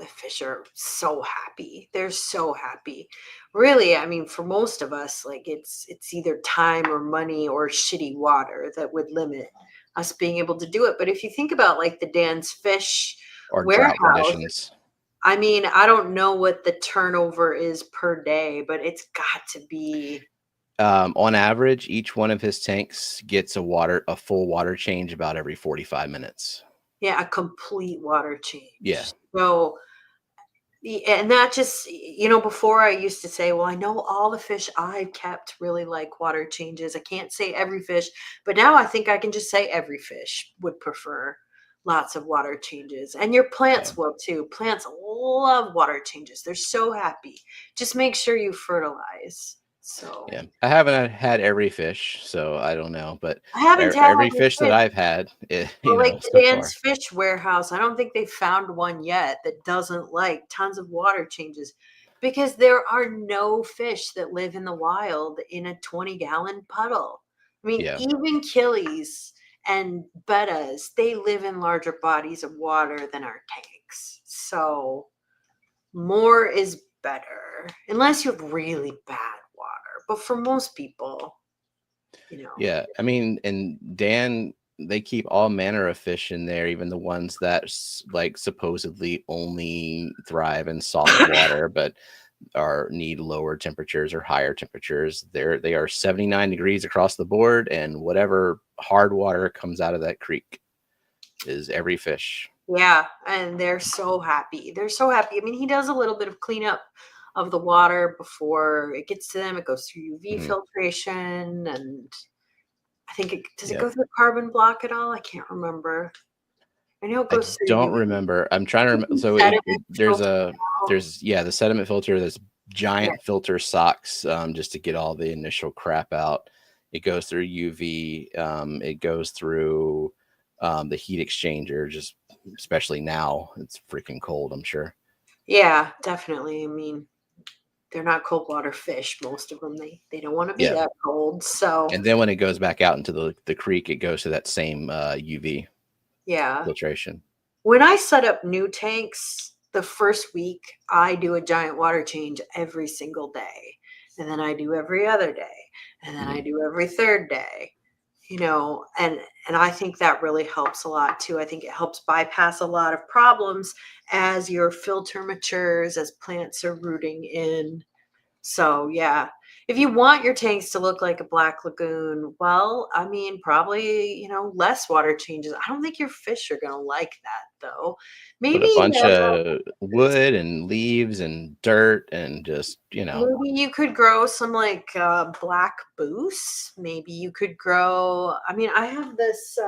the fish are so happy. They're so happy. Really, I mean, for most of us, like it's either time or money or shitty water that would limit us being able to do it. But if you think about like the Dan's Fish Or drought warehouse, conditions. I mean, I don't know what the turnover is per day, but it's got to be On average, each one of his tanks gets a full water change about every 45 minutes. yeah, a complete water Yeah. change. So and that just before I used to say, well, I know all the fish I've kept really like water changes. I can't say every fish, but now I think I can just say every fish would prefer lots of water changes. And your Yeah. plants will too. Plants love water changes. They're so happy. Just make sure you fertilize. So Yeah. I haven't had every fish, so I don't know, but I haven't had every every fish that fish. I've had, Well, like the so Dan's far. Fish warehouse, I don't think they found one yet that doesn't like tons of water changes because there are no fish that live in the wild in a 20-gallon puddle. I mean, Yeah. even killies and bettas, they live in larger bodies of water than our tanks. So more is better, unless you have really bad water. But for most people, you know, Yeah. I mean, and Dan, they keep all manner of fish in there, even the ones that like supposedly only thrive in salt water, but need lower temperatures or higher temperatures. They are 79 degrees across the board, and whatever hard water comes out of that creek is every fish. yeah, and they're so happy. They're so happy. I mean, he does a little bit of cleanup of the water before it gets to them. It goes through UV Mhm. filtration, and I think it Yeah. go through carbon block at all? I can't remember. I know it I goes through don't UV. remember. I'm trying to remember. So Sediment there's filter a out. the sediment filter. There's Yeah, giant filter socks just to get all the initial crap out. It goes through UV. It goes through the heat exchanger. Just especially now, it's freaking cold. I'm sure. yeah, definitely. I mean, they're not cold water fish. Most of them they don't want to be Yeah, that cold. So and then when it goes back out into the creek, it goes to that same UV yeah, filtration. when I set up new tanks, the first week I do a giant water change every single day. And then I do every other day. And then I Mhm. do every third day. And I think that really helps a lot too. I think it helps bypass a lot of problems as your filter matures, as plants are rooting in. So, yeah, if you want your tanks to look like a black lagoon, well, I mean, probably, less water changes. I don't think your fish are going to like that though. Put Maybe, a bunch of wood and leaves and dirt and just maybe you could grow some like black goose. Maybe you could grow, I mean, I have this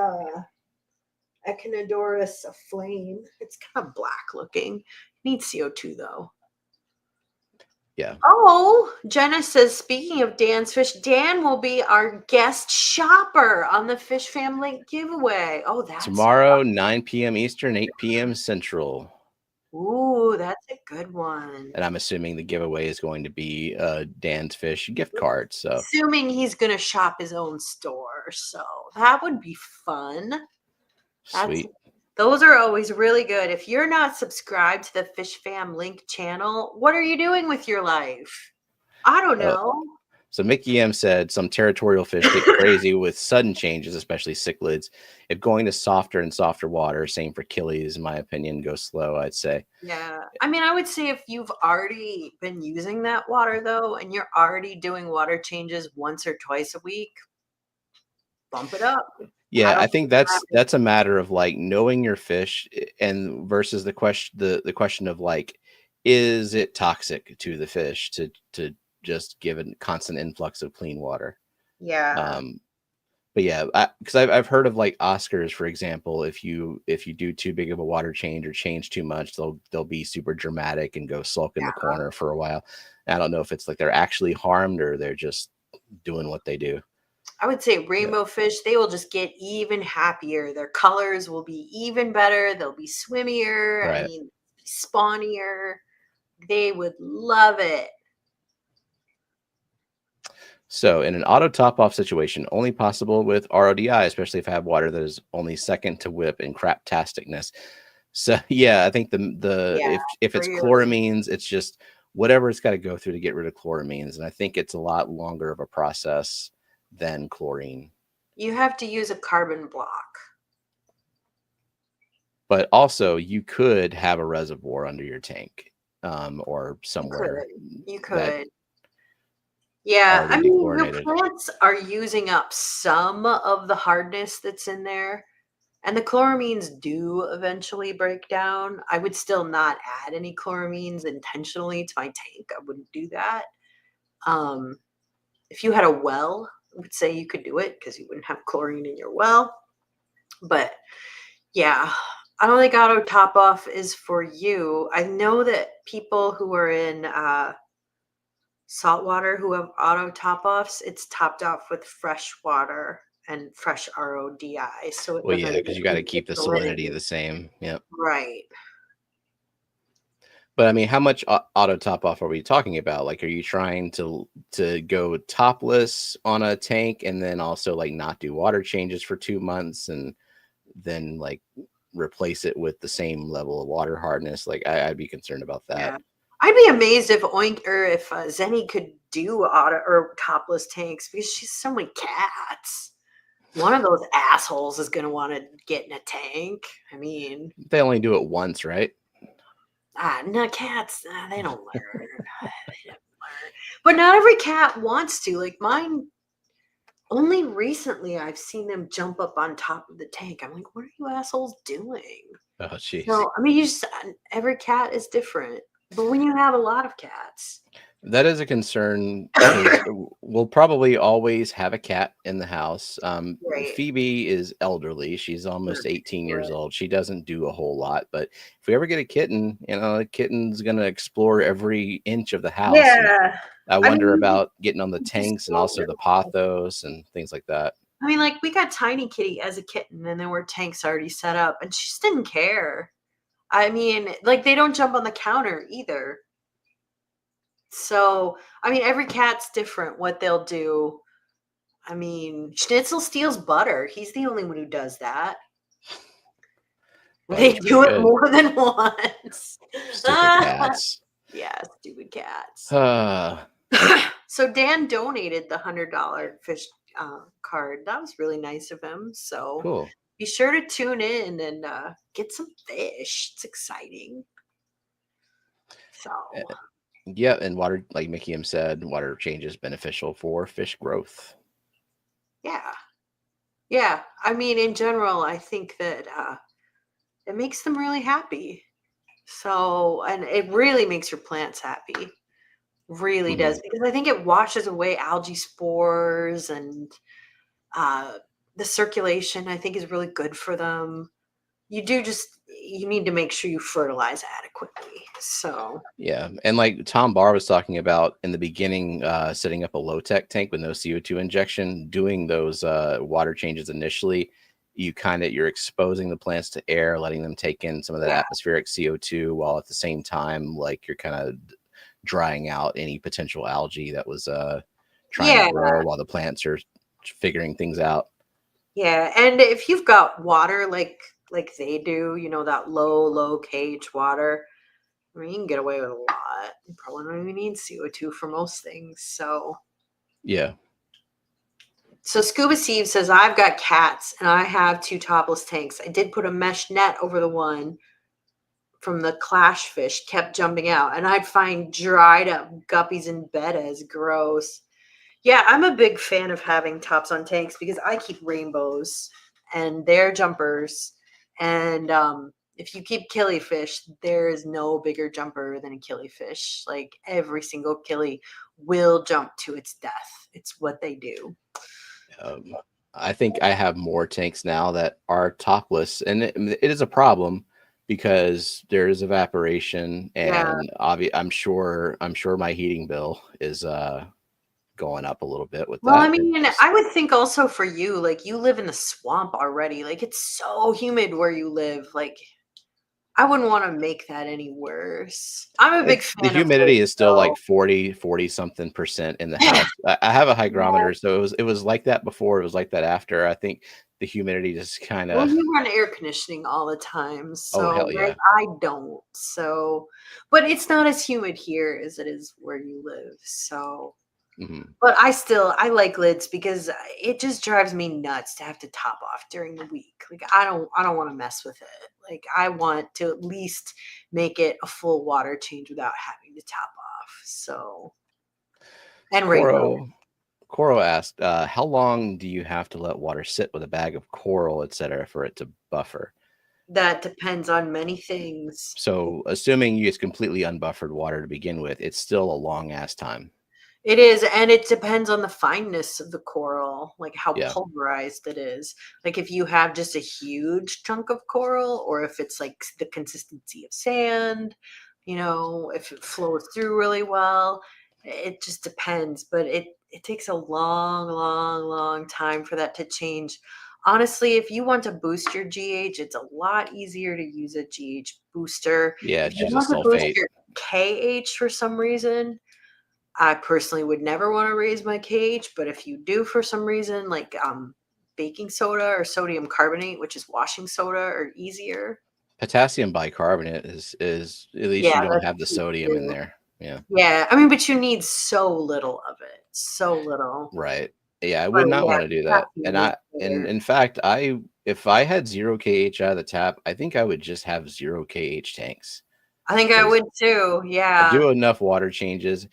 Echinodorus flame. It's kind of black looking. Needs CO2 though. yeah. Oh, Jenna says, speaking of Dan's Fish, Dan will be our guest shopper on the Fish Family giveaway. Oh, that's Tomorrow, 9 p.m. Eastern, 8 p.m. Central. ooh, that's a good one. And I'm assuming the giveaway is going to be Dan's Fish gift card. So Assuming he's gonna shop his own store, so that would be fun. That's sweet. those are always really good. If you're not subscribed to the Fish Fam Link channel, what are you doing with your life? I don't Oh, know. So Mickey M said some territorial fish get crazy with sudden changes, especially cichlids. If going to softer and softer water, same for killies, in my opinion, go slow, I'd say. Yeah. I mean, I would say if you've already been using that water though, and you're already doing water changes once or twice a week, bump it up. I Yeah, I don't think think it matters. that's a matter of like knowing your fish and versus the question of like, is it toxic to the fish to just give a constant influx of clean water? Yeah. Um, but yeah, because I've heard of like Oscars, for example, if you do too big of a water change or change too much, they'll be super dramatic and go sulk in the Yeah. corner for a while. I don't know if it's like they're actually harmed or they're just doing what they do. I would say But rainbow fish, they will just get even happier. Their colors will be even better. They'll be swimmier. I right. mean, spawnier. They would love it. So in an auto top off situation, only possible with RODI, especially if I have water that is only second to whip in craptasticness. So yeah, I think the Yeah, if it's really. chloramines, it's just whatever it's got to go through to get rid of chloramines, and I think it's a lot longer of a process than chlorine. You have to use a carbon block. But also, you could have a reservoir under your tank, or You could. somewhere You that could. Yeah, I already mean, your dechlorinated. plants are using up some of the hardness that's in there, and the chloramines do eventually break down. I would still not add any chloramines intentionally to my tank. I wouldn't do that. Um, if you had a well, I would say you could do it because you wouldn't have chlorine in your well. But yeah, I don't think auto top off is for you. I know that people who are in saltwater who have auto top offs, it's topped off with fresh water and fresh RODI. So it Well, yeah, doesn't because you got to lose keep its the salinity salinity. the same. Yep. Right. But I mean, how much auto top off are we talking about? Like, are you trying to go topless on a tank and then also like not do water changes for 2 months and then like replace it with the same level of water hardness? Like, I'd be concerned about that. Yeah. I'd be amazed if Oink or if Zenny could do auto or topless tanks because she's so many cats. One of those assholes is going to want to get in a tank. I mean, They only do it once, right? no, cats, they don't learn. They don't learn. But not every cat wants to. Like mine, only recently I've seen them jump up on top of the tank. I'm like, what are you assholes doing? Oh, jeez. So, I mean, you just, every cat is different. But when you have a lot of cats, That is a concern because we'll probably always have a cat in the house. right? Phoebe is elderly. She's almost 18 years old. She doesn't do a whole lot, but if we ever get a kitten, the kitten's going to explore every inch of the house. And Yeah. I I wonder mean, about getting on the you just tanks and don't also the know. pothos and things like that. I mean, like we got Tiny Kitty as a kitten, and there were tanks already set up, and she just didn't care. I mean, like they don't jump on the counter either. So, I mean, every cat's different what they'll do. I mean, Schnitzel steals butter. He's the only one who does that. They Butter's pretty do it good. more than once. Stupid cats. Yeah, stupid cats. Uh, So Dan donated the $100 fish card. That was really nice of him. So cool. be sure to tune in and get some fish. It's exciting. So Yeah, and water, like Mickey M said, water change is beneficial for fish growth. yeah, yeah. I mean, in general, I think that it makes them really happy. So, and it really makes your plants happy. Really Hmm. does because I think it washes away algae spores and uh, the circulation. I think is really good for them. You need to make sure you fertilize adequately. So Yeah, and like Tom Barr was talking about in the beginning, setting up a low tech tank with no CO2 injection, doing those water changes initially. You're exposing the plants to air, letting them take in some of that yeah, atmospheric CO2, while at the same time, like you're kind of drying out any potential algae that was trying to yeah, grow while the plants are figuring things out. yeah. And if you've got water like they do, that low pH water, I mean, you can get away with a lot. You probably don't even need CO2 for most things. So Yeah. So Scuba Steve says, I've got cats and I have 2 topless tanks. I did put a mesh net over the one from the clash fish, kept jumping out, and I'd find dried up guppies in bed as gross. Yeah, I'm a big fan of having tops on tanks because I keep rainbows and they're jumpers. And if you keep killifish, there is no bigger jumper than a killifish. Like every single killie will jump to its death. It's what they do. Um, I think I have more tanks now that are topless, and it is a problem because there is evaporation, Yeah. and I'm sure my heating bill is going up a little bit with Well, I that. It mean, just I would think also for you, like you live in the swamp already. Like it's so humid where you live. Like I wouldn't want to make that any worse. I'm a big the fan of humidity lakes, is still like though. 40 something percent in the house. I have a hygrometer, so it was like that before. It was like that after. I think the humidity just kind Well, of. you run air conditioning all the time, Oh so hell right, yeah. I don't. So, but it's not as humid here as it is where you live. So, Hmm. but I like lids because it just drives me nuts to have to top off during the week. Like I don't want to mess with it. Like I want to at least make it a full water change without having to top off. So, and rainbow. Coro Coro asked, "How long do you have to let water sit with a bag of coral, etc., for it to buffer?" That depends on many things. So, assuming you use completely unbuffered water to begin with, it's still a long ass time. It is, and it depends on the fineness of the coral, like how Yeah, pulverized it is. Like if you have just a huge chunk of coral, or if it's like the consistency of sand, if it flows through really well. It just depends, but it takes a long, long, long time for that to change. Honestly, if you want to boost your GH, it's a lot easier to use a GH booster. yeah. If you Choose a want to boost sulfate. your KH for some reason, I personally would never want to raise my cage, but if you do for some reason, like baking soda or sodium carbonate, which is washing soda, are easier. Potassium bicarbonate is at least Yeah, you don't that's have the cheap sodium in too. there. Yeah, Yeah, I mean, but you need so little of it, so little. right. Yeah, I But would not yeah, want to do that. potassium is And better. in fact, I if I had zero kH out of the tap, I think I would just have zero kH tanks I think I because would too. I Yeah, do enough water changes.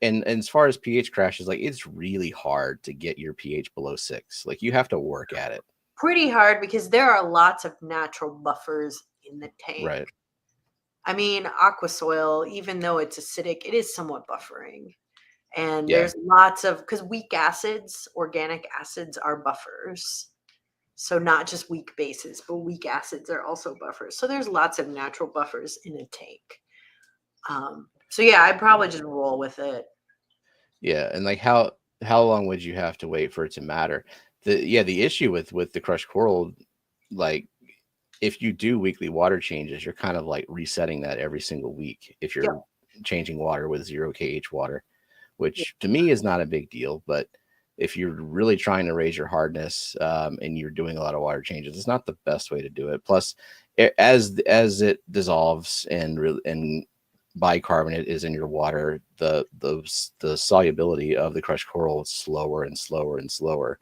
And as far as pH crashes, like it's really hard to get your pH below 6. Like you have to work at it. pretty hard because there are lots of natural buffers in the tank. Right. I mean, aqua soil, even though it's acidic, it is somewhat buffering. And Yeah. there's lots of, because weak acids, organic acids are buffers. So not just weak bases, but weak acids are also buffers. So there's lots of natural buffers in a tank. So yeah, I'd probably just roll with it. Yeah. And like how long would you have to wait for it to matter? The issue with the crushed coral, like if you do weekly water changes, you're kind of like resetting that every single week if Yep. you're changing water with zero kH water, which to me is not a big deal. But if you're really trying to raise your hardness and you're doing a lot of water changes, it's not the best way to do it. Plus, as it dissolves and bicarbonate is in your water, the solubility of the crushed coral is slower and slower and slower.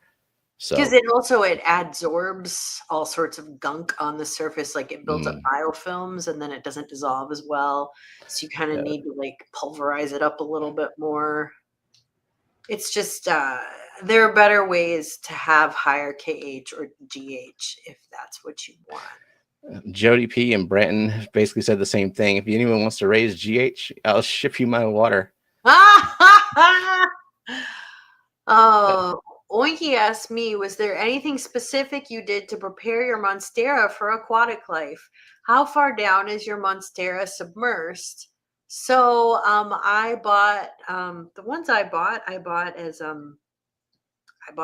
Because So, it adsorbs all sorts of gunk on the surface, like it builds up mm, biofilms and then it doesn't dissolve as well. So you kind of yeah, need to like pulverize it up a little bit more. It's just there are better ways to have higher KH or GH if that's what you want. Jody P and Brenton basically said the same thing. If anyone wants to raise GH, I'll ship you my water. Uh, Oh, Oinky asked me, was there anything specific you did to prepare your Monstera for aquatic life? How far down is your Monstera submersed? So I bought the ones I bought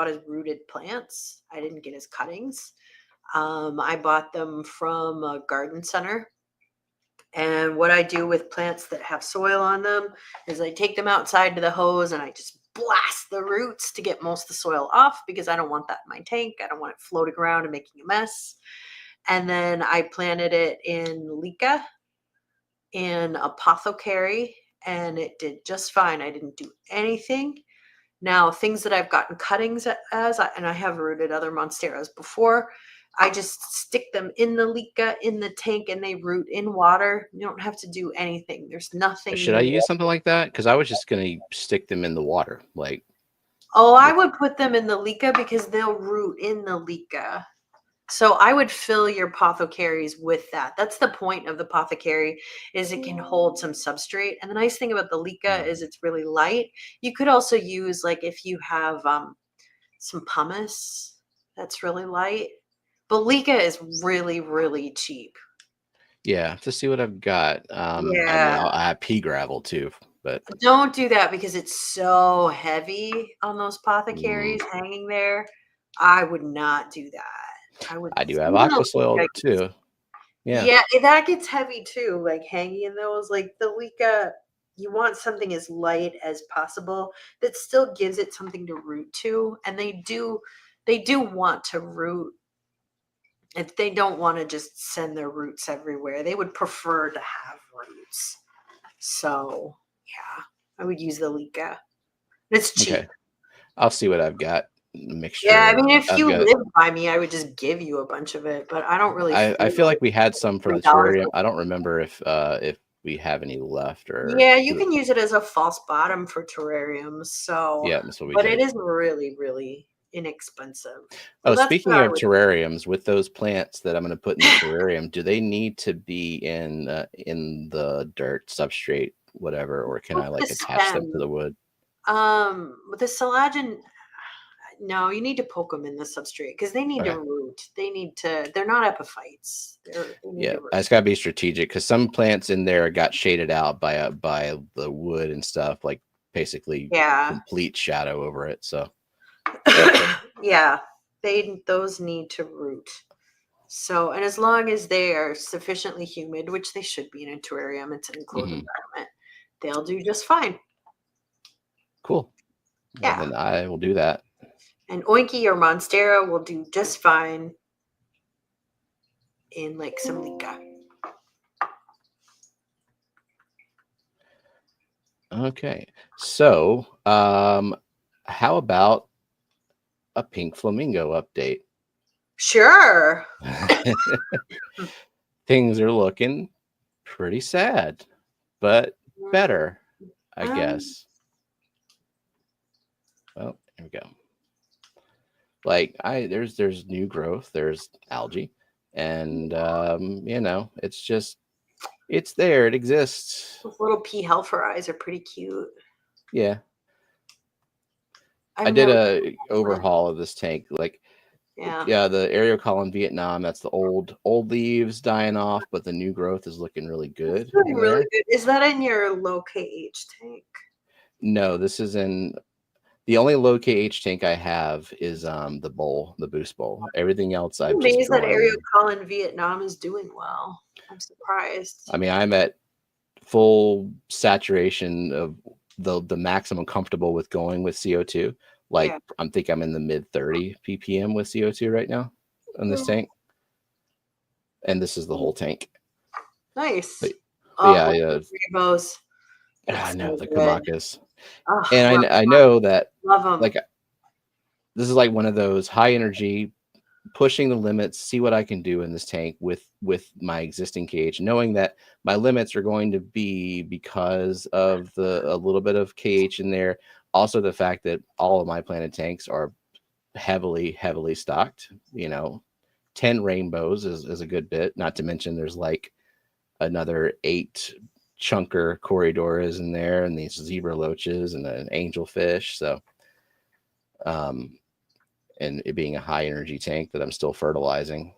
as rooted plants. I didn't get as cuttings. I bought them from a garden center. And what I do with plants that have soil on them is I take them outside to the hose and I just blast the roots to get most of the soil off because I don't want that in my tank. I don't want it floating around and making a mess. And then I planted it in Leca in apothecary and it did just fine. I didn't do anything. Now, things that I've gotten cuttings and I have rooted other Monsteras before, I just stick them in the leca in the tank and they root in water. You don't have to do anything. There's nothing Should I use more. something like that? Because I was just gonna stick them in the water, like Oh, I with. would put them in the leca because they'll root in the leca. So I would fill your apothecaries with that. That's the point of the apothecary, is it can hold some substrate. And the nice thing about the leca is it's really light. You could also use, like, if you have some pumice that's really light. But leca is really, really cheap. Yeah, to see what I've got. I mean, Yeah. I have pea gravel too, but Don't do that because it's so heavy on those mm, apothecaries hanging there. I would not do that. I would, I do have even aqua though soil leca gets, too. Yeah, yeah, that gets heavy too, like hanging in those, like the leca, you want something as light as possible that still gives it something to root to. And they do want to root. If they don't want to just send their roots everywhere, they would prefer to have roots. So yeah, I would use the leca. It's okay. cheap. I'll see what I've got. A Yeah, I mixture. mean, if I've you got. live by me, I would just give you a bunch of it, but I don't really I feel feel like like we had some for the $3. terrarium. I don't remember if we have any left or Yeah, you can use it as a false bottom for terrariums. So, yeah, that's what we but it did. is really, really inexpensive. So Oh, that's what speaking I of would. terrariums, with those plants that I'm going to put in the terrarium, do they need to be in the dirt substrate, whatever, or can I Poke the like attach them to stem. the wood? With the silagin, no, you need to poke them in the substrate because they need to Okay. root. They need to. They're not epiphytes. They need Yeah, to root. it's got to be strategic because some plants in there got shaded out by the wood and stuff, like basically Yeah, complete shadow over it. So yeah. Those need to root. So, and as long as they are sufficiently humid, which they should be in a terrarium, it's an enclosed mhm. environment, they'll do just fine. Cool. Well, Yeah. then I will do that. And Oinky or Monstera will do just fine in like some leca. Okay. So, how about a pink flamingo update? Sure. Things are looking pretty sad, but Mm, better, I Um, guess. Well, here we go. Like there's new growth, there's algae, and it's just it's there, it exists. those little pea helper eyes are pretty cute. Yeah. I I've did never. a overhaul of this tank. Like Yeah. yeah, the Aerocol in Vietnam, that's the old leaves dying off, but the new growth is looking really It's good doing in really there. good. Is that in your low KH tank? No, this is in the only low KH tank I have is the boost bowl. Everything else I'm I've just amazed that Ariel grown. Collin Vietnam is doing well. I'm surprised. I mean, I'm at full saturation of the maximum comfortable with going with CO2. Like Yeah. I'm in the mid 30 ppm with CO2 right now in this Mm, tank, and this is the whole tank. Nice. But, but Oh, yeah, look at the rainbows. I It's know so the good. Kamakas, Oh, and I know that love them. like this is like one of those high energy pushing the limits, see what I can do in this tank with my existing KH, knowing that my limits are going to be because of the a little bit of KH in there. Also, the fact that all of my planted tanks are heavily stocked. 10 rainbows is a good bit. Not to mention there's like another 8 chunker corridoras in there, and these zebra loaches and an angelfish. So um and it being a high energy tank that I'm still fertilizing.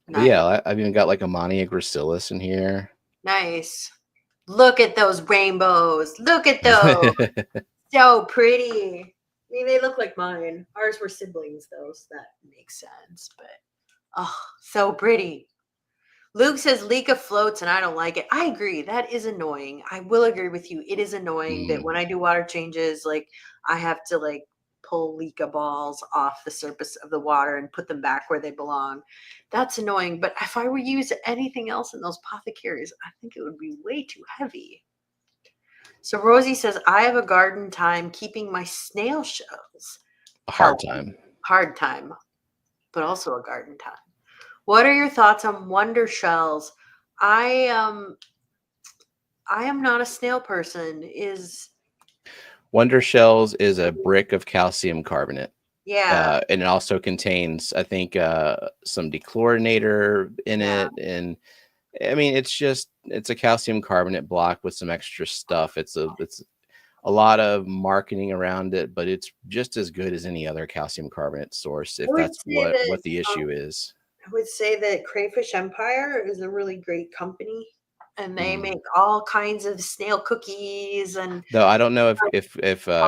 But Nice. yeah, I've even got like a Monia gracilis in here. Nice. Look at those rainbows. Look at those. So pretty. I mean, they look like mine. Ours were siblings, though, so that makes sense. But oh, so pretty. Luke says Leeka floats and I don't like it. I agree. That is annoying. I will agree with you. It is annoying that Mm, when I do water changes, like I have to like pull Leeka balls off the surface of the water and put them back where they belong. That's annoying. But if I were to use anything else in those apothecaries, I think it would be way too heavy. So Rosie says, I have a garden time keeping my snail shells A hard healthy. time. Hard time, but also a garden time. What are your thoughts on wonder shells? I am not a snail person. Wonder Shells is a brick of calcium carbonate. Yeah, And it also contains, I think, some dechlorinator in yeah. it. And I mean, it's a calcium carbonate block with some extra stuff. It's a lot of marketing around it, but it's just as good as any other calcium carbonate source I if would that's say that what the issue is. I would say that Crayfish Empire is a really great company, and they Mhm. make all kinds of snail cookies and Though I don't know if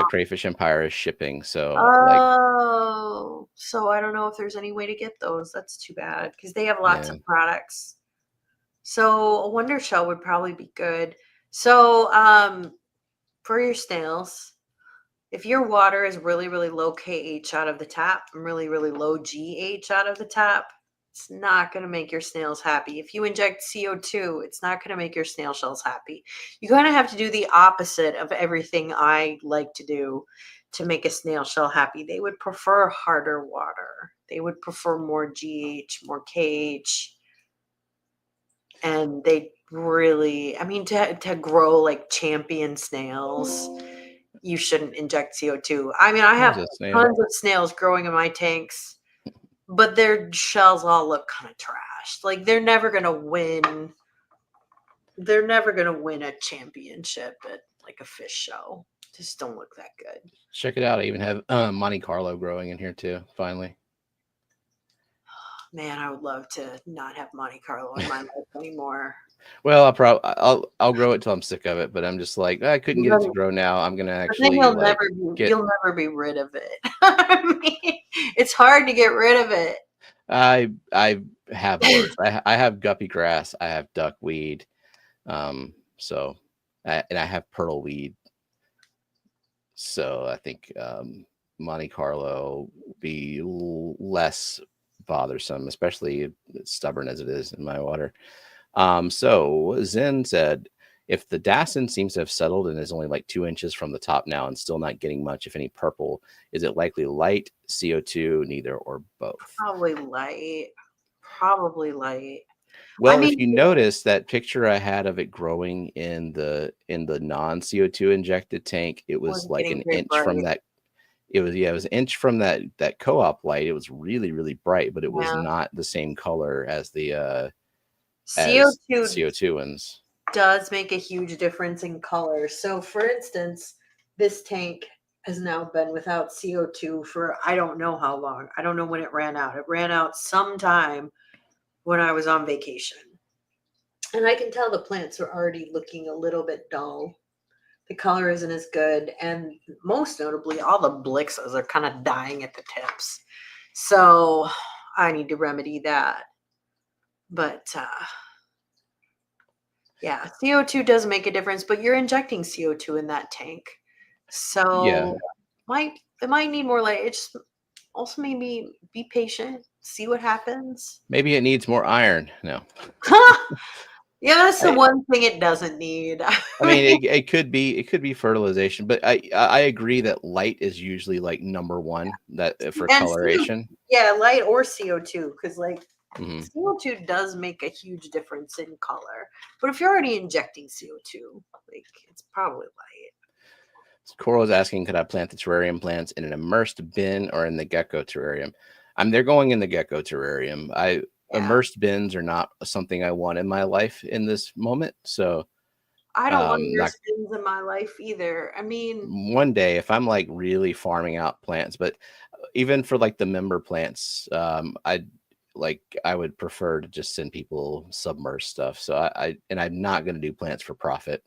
Crayfish Empire is shipping, so like oh, so I don't know if there's any way to get those. That's too bad because they have lots yeah. of products. So a wonder shell would probably be good. So for your snails, if your water is really, really low KH out of the tap and really, really low GH out of the tap, it's not going to make your snails happy. If you inject CO2, it's not going to make your snail shells happy. You're going to have to do the opposite of everything I like to do to make a snail shell happy. They would prefer harder water. They would prefer more GH, more KH. And they really, I mean, to grow like champion snails, you shouldn't inject CO2. I mean, I There's have a snail. tons of snails growing in my tanks, but their shells all look kind of trashed. Like they're never gonna win a championship at like a fish show. Just don't look that good. Check it out. I even have Monte Carlo growing in here too. Finally. Man, I would love to not have Monte Carlo in my life anymore. Well, I'll grow it till I'm sick of it, but I'm just like I couldn't get it to grow now. I'm gonna But then actually like get. you'll never be rid of it. I mean, it's hard to get rid of it. I have worse. I have guppy grass. I have duckweed. So and I have pearl weed. So I think Monte Carlo would be less bothersome, especially stubborn as it is in my water. So Zen said, if the Dasin seems to have settled and is only like 2 inches from the top now and still not getting much, if any, purple, is it likely light, CO2, neither, or both? Probably light. Probably light. I Well, if mean, you notice that picture I had of it growing in the non CO2 injected tank, it was wasn't like getting an very inch from bright. that. It was an inch from that co-op light. It was really, really bright, but it was Yeah. not the same color as the as CO2 CO2 ones. does make a huge difference in color. So, for instance, this tank has now been without CO2 for I don't know how long. I don't know when it ran out. It ran out sometime when I was on vacation. And I can tell the plants are already looking a little bit dull. The color isn't as good. And most notably, all the blixas are kind of dying at the tips. So I need to remedy that. But yeah, CO2 does make a difference, but you're injecting CO2 in that tank. Yeah, So it might need more light. It just also maybe be patient, see what happens. maybe it needs more iron. No, Yeah, that's the I one thing it doesn't need. I I mean mean, it could be fertilization, but I agree that light is usually like number one that for and CO, coloration. yeah, light or CO2, because like Hmm. CO2 does make a huge difference in color. But if you're already injecting CO2, like it's probably light. Coral is asking, could I plant the terrarium plants in an immersed bin or in the gecko terrarium? They're going in the gecko terrarium. I Yeah. Immersed bins are not something I want in my life in this moment. So I don't want not immersed bins in my life either. I mean, one day if I'm like really farming out plants, but even for like the member plants, I would prefer to just send people submerged stuff. So and I'm not going to do plants for profit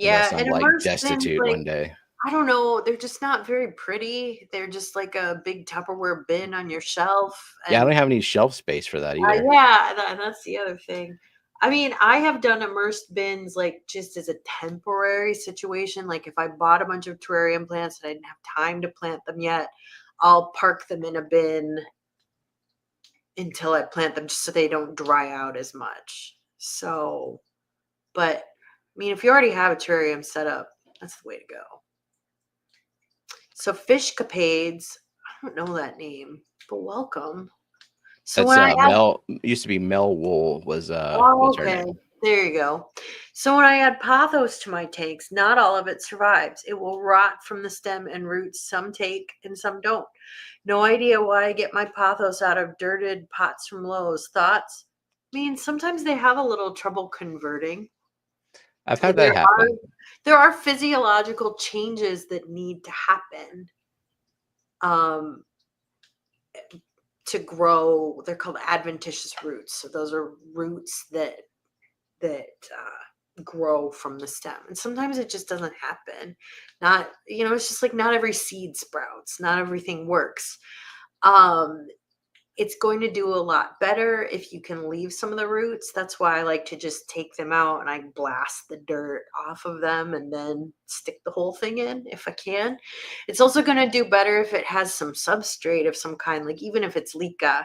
unless yeah, I'm and like immersed bins, destitute like one day. I don't know, they're just not very pretty. They're just like a big Tupperware bin on your shelf, Yeah, I and don't have any shelf space for that either. yeah, that's the other thing. I mean, I have done immersed bins like just as a temporary situation. Like if I bought a bunch of terrarium plants and I didn't have time to plant them yet, I'll park them in a bin until I plant them just so they don't dry out as much. So, but mean, if you already have a terrarium set up, that's the way to go. So Fishcapades, I don't know that name, but welcome. So That's when I add, Mel used to be Mel Wool was oh, her okay, name. there you go. So when I add pothos to my tanks, not all of it survives. It will rot from the stem and roots. Some take and some don't. No idea why I get my pothos out of dirted pots from Lowe's. Thoughts? I mean, sometimes they have a little trouble converting. I've had that There are happen. there are physiological changes that need to happen um, to grow. They're called adventitious roots. So those are roots that grow from the stem, and sometimes it just doesn't happen. Not, it's just like not every seed sprouts, not everything works. um it's going to do a lot better if you can leave some of the roots. That's why I like to just take them out and I blast the dirt off of them and then stick the whole thing in if I can. It's also going to do better if it has some substrate of some kind, like even if it's leca,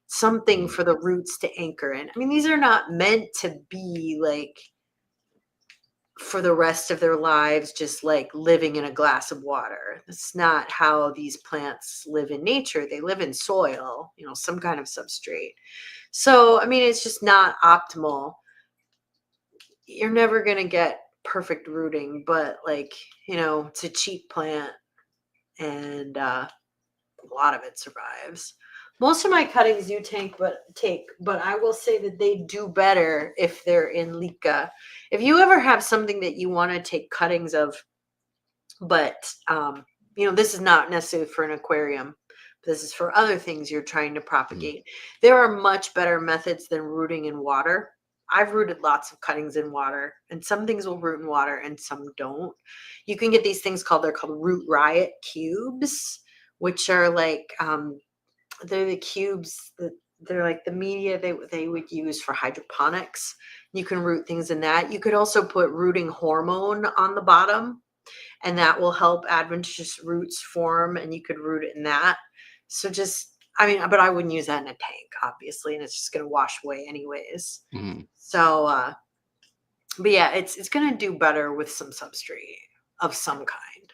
something for the roots to anchor in. I mean, these are not meant to be like for the rest of their lives just like living in a glass of water. That's not how these plants live in nature. They live in soil, some kind of substrate. So, I mean, it's just not optimal. You're never going to get perfect rooting, but like, it's a cheap plant, and a lot of it survives. Most of my cuttings do but I will say that they do better if they're in leca. If you ever have something that you want to take cuttings of, but this is not necessarily for an aquarium. This is for other things you're trying to propagate. There are much better methods than rooting in water. I've rooted lots of cuttings in water, and some things will root in water and some don't. You can get these things they're called Root Riot cubes, which are like they're the cubes that they're like the media they would use for hydroponics. You can root things in that. You could also put rooting hormone on the bottom, and that will help adventitious roots form, and you could root it in that. So but I wouldn't use that in a tank, obviously, and it's just going to wash away anyways. Mm-hmm. So, but yeah, it's going to do better with some substrate of some kind.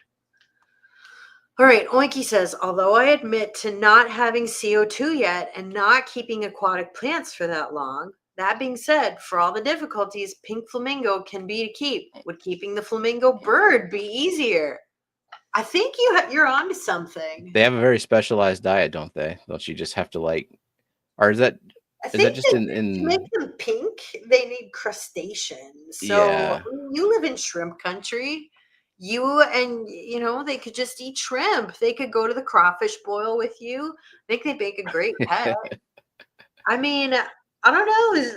All right, Oinky says, although I admit to not having CO2 yet and not keeping aquatic plants for that long, that being said, for all the difficulties, pink flamingo can be to keep. Would keeping the flamingo bird be easier? I think you're onto something. They have a very specialized diet, don't they? Don't you just have to or is that just to in make them pink, they need crustaceans. So yeah. you live in shrimp country. They could just eat shrimp. They could go to the crawfish boil with you. I think they make a great pet. I mean, I don't know.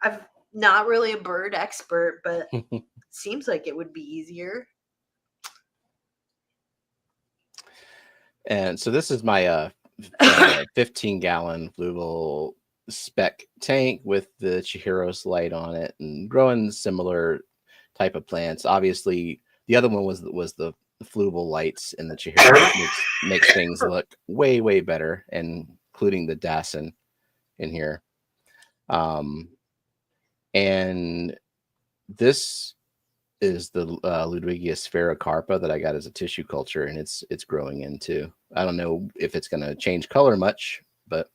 I'm not really a bird expert, but it seems like it would be easier. And so this is my 15-gallon fluval spec tank with the Chihiros light on it and growing similar type of plants. Obviously, the other one was the fluval lights, and the Chihiro makes things look way, way better, and including the Dasin in here. And this is the Ludwigia sphaerocarpa that I got as a tissue culture, and it's growing into. I don't know if it's going to change color much, but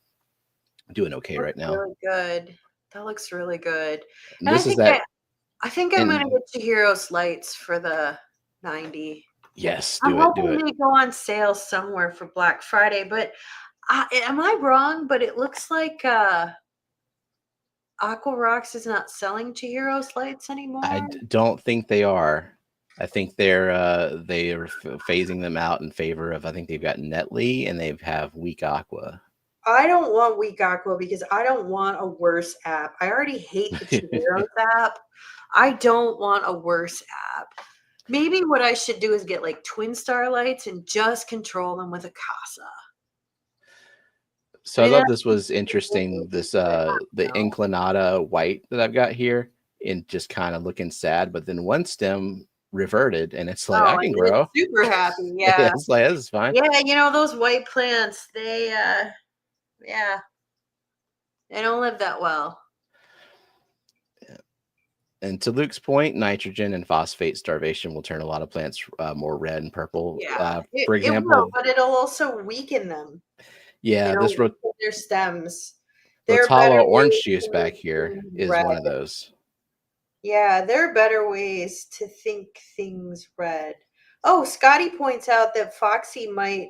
I'm doing okay right now. Really good. That looks really good. And And this is that. I think I'm going to get Chihiro's lights for the 90. Yes, I'm do it. hoping they go on sale somewhere for Black Friday, but am I wrong? But it looks like Aqua Rocks is not selling Chihiro's lights anymore. I don't think they are. I think they are phasing them out in favor of. I think they've got Netley and they have Weak Aqua. I don't want Weak Aqua because I don't want a worse app. I already hate the Chihiro's app. I don't want a worse app. Maybe what I should do is get like Twin Star lights and just control them with a Casa. So I thought this was interesting. This the Inclinata white that I've got here, and just kind of looking sad, but then one stem reverted, and it's like I can grow. Super happy, yeah. It's like this is fine. Yeah, those white plants, they they don't live that well. And to Luke's point, nitrogen and phosphate starvation will turn a lot of plants more red and purple. Yeah, For it will, example, but it'll also weaken them. yeah, this Weaken their stems. There are Rotala better orange ways juice to back make here things is red. one of those. Yeah, there are better ways to think things red. Oh, Scotty points out that Foxy might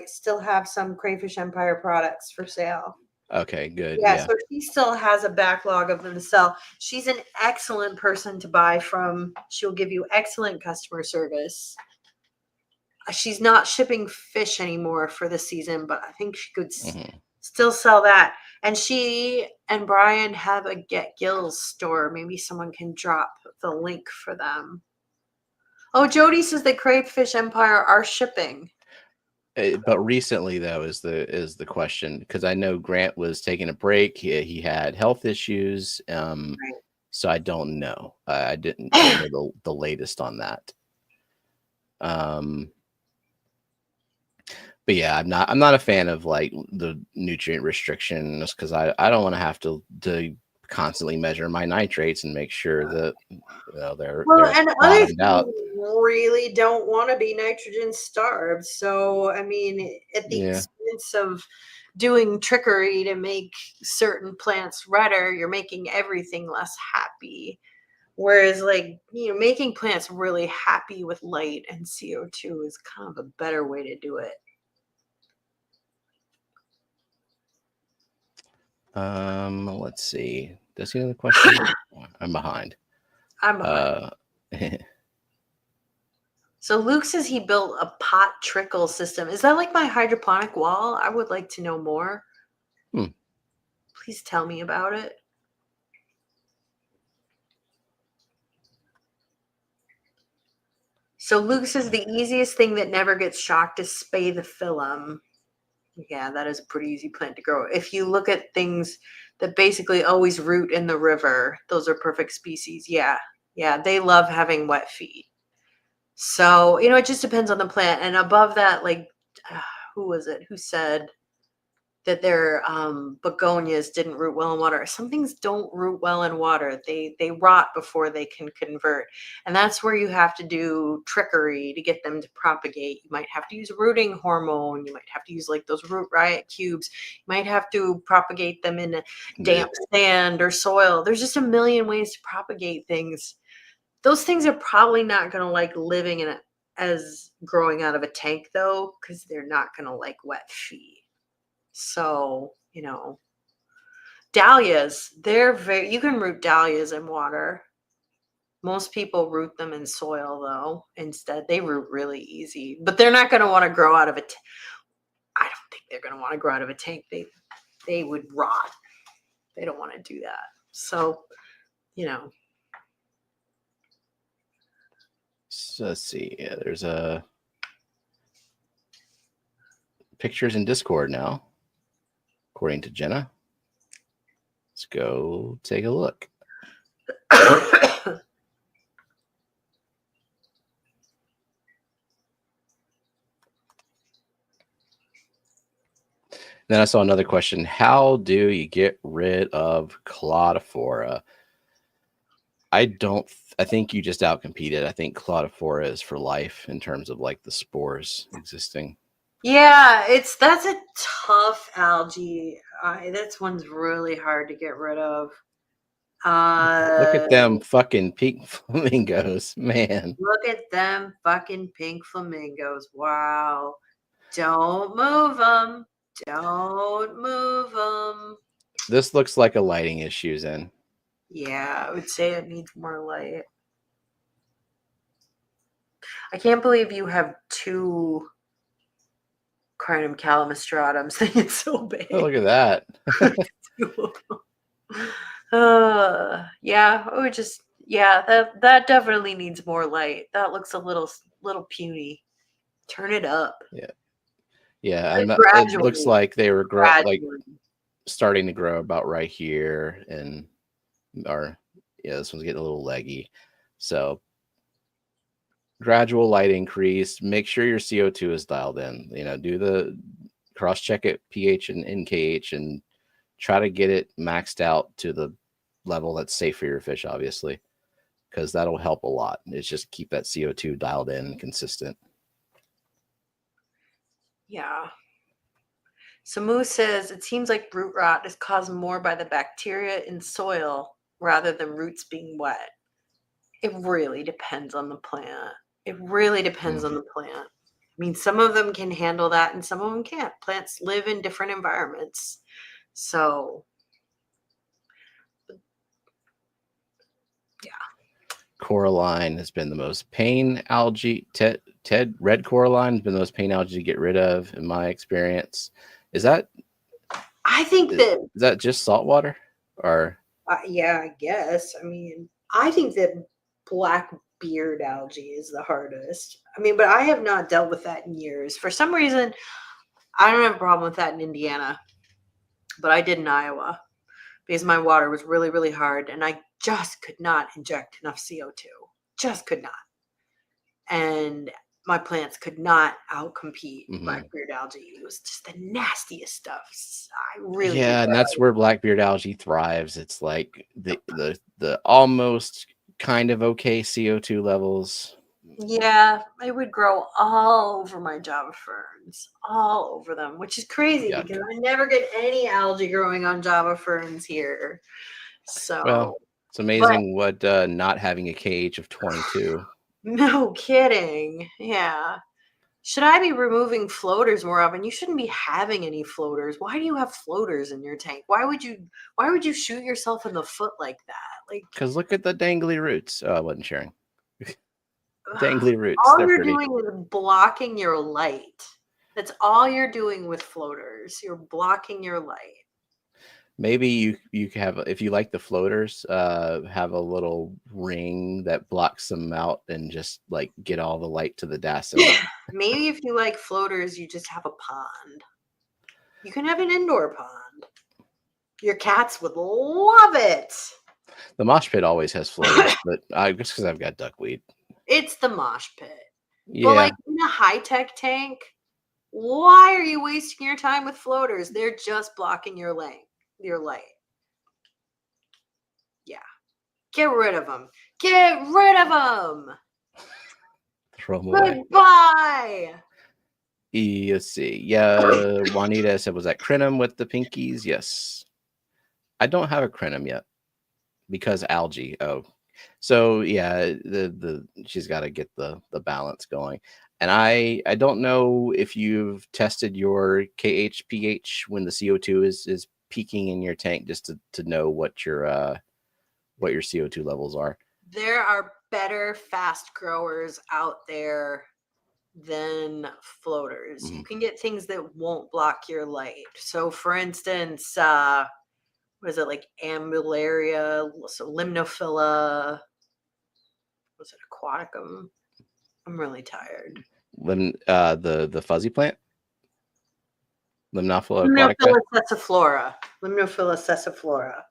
still have some Crayfish Empire products for sale. Okay, good. Yeah, Yeah. so she still has a backlog of them to sell. She's an excellent person to buy from. She'll give you excellent customer service. She's not shipping fish anymore for the season, but I think she could still sell that. And she and Brian have a Get Gills store. Maybe someone can drop the link for them. Oh, Jody says that Crayfish Empire are shipping. But recently, though, is the question, because I know Grant was taking a break. He had health issues, Right. so I don't know. I don't know the latest on that. But yeah, I'm not a fan of like the nutrient restrictions, because I don't want to have to constantly measure my nitrates and make sure that they're And others bottomed out. really don't want to be nitrogen starved. So I mean, at the Yeah. expense of doing trickery to make certain plants redder, you're making everything less happy. Whereas, like, making plants really happy with light and CO2 is kind of a better way to do it. Let's see. Does he have a question? I'm behind. I'm behind. So Luke says he built a pot trickle system. Is that like my hydroponic wall? I would like to know more. Please tell me about it. So Luke says the easiest thing that never gets shocked is spathiphyllum. Yeah, that is a pretty easy plant to grow. If you look at things that basically always root in the river, those are perfect species. Yeah, they love having wet feet. So, it just depends on the plant. And above that, like, who was it who said that their begonias didn't root well in water? Some things don't root well in water. They rot before they can convert. And that's where you have to do trickery to get them to propagate. You might have to use rooting hormone. You might have to use like those root riot cubes. You might have to propagate them in a damp sand or soil. There's just a million ways to propagate things. Those things are probably not going to like living in as growing out of a tank though, because they're not going to like wet feet. So, dahlias, you can root dahlias in water. Most people root them in soil though. Instead, they root really easy, but they're not going to want to grow out of it. I don't think they're going to want to grow out of a tank. They would rot. They don't want to do that. So, So let's see. Yeah, there's pictures in Discord now, according to Jenna. Let's go take a look. Then I saw another question. How do you get rid of Claudiphora? I think you just outcompeted. I think Claudiphora is for life in terms of like the spores existing. Yeah, that's a tough algae. That's one's really hard to get rid of. Look at them fucking pink flamingos, man. Look at them fucking pink flamingos. Wow. Don't move them. Don't move them. This looks like a lighting issue, Zen. Yeah, I would say it needs more light. I can't believe you have 2 Crinum calamitratums. Thing it's so big. Oh, look at that. That definitely needs more light. That looks a little puny. Turn it up. Yeah. It looks like they were starting to grow about right here, and this one's getting a little leggy. So gradual light increase. Make sure your CO2 is dialed in. Do the cross check it pH and NKH and try to get it maxed out to the level that's safe for your fish, obviously. because that'll help a lot. It's just keep that CO2 dialed in and consistent. Yeah. So Moose says it seems like root rot is caused more by the bacteria in soil rather than roots being wet. It really depends on the plant. It really depends on the plant. I mean, some of them can handle that and some of them can't. Plants live in different environments. So, yeah. Coralline has been the most pain algae. Ted, red coralline has been the most pain algae to get rid of, in my experience. Is that I think that just salt water, or yeah, I guess. I mean, I think that black beard algae is the hardest. I mean, but I have not dealt with that in years. For some reason, I don't have a problem with that in Indiana, but I did in Iowa because my water was really, really hard and I just could not inject enough CO2. Just could not. And my plants could not outcompete blackbeard algae. It was just the nastiest stuff. I really and that's where blackbeard algae thrives. It's like the almost kind of okay CO2 levels. Yeah, it would grow all over my Java ferns, all over them, which is crazy because I never get any algae growing on Java ferns here. So, well, it's amazing what not having a KH of 22. No kidding. Yeah. Should I be removing floaters more often? You shouldn't be having any floaters. Why do you have floaters in your tank? Why would you shoot yourself in the foot like that? Like, because look at the dangly roots. Oh, I wasn't sharing. Dangly roots. All you're doing is blocking your light. That's all you're doing with floaters. You're blocking your light. Maybe you have, if you like the floaters, have a little ring that blocks them out and just like get all the light to the dazzle. Maybe if you like floaters, you just have a pond. You can have an indoor pond. Your cats would love it. The mosh pit always has floaters, but I guess because I've got duckweed. It's the mosh pit. Yeah. But like in a high-tech tank, why are you wasting your time with floaters? They're just blocking your light. Yeah. Get rid of them. Get rid of them. Throw them away. Goodbye. Let's see. Yeah, Juanita said, was that crinum with the pinkies? Yes. I don't have a crinum yet because algae. Oh, so yeah, she's got to get the balance going. And I don't know if you've tested your pH when the CO2 is peaking in your tank, just to know what your CO2 levels are. There are better fast growers out there than floaters. You can get things that won't block your light. So for instance, what is it, like ambularia, so limnophila, was it aquaticum? I'm really tired. The fuzzy plant? Limnophila sessiflora. Limnophila sessiflora.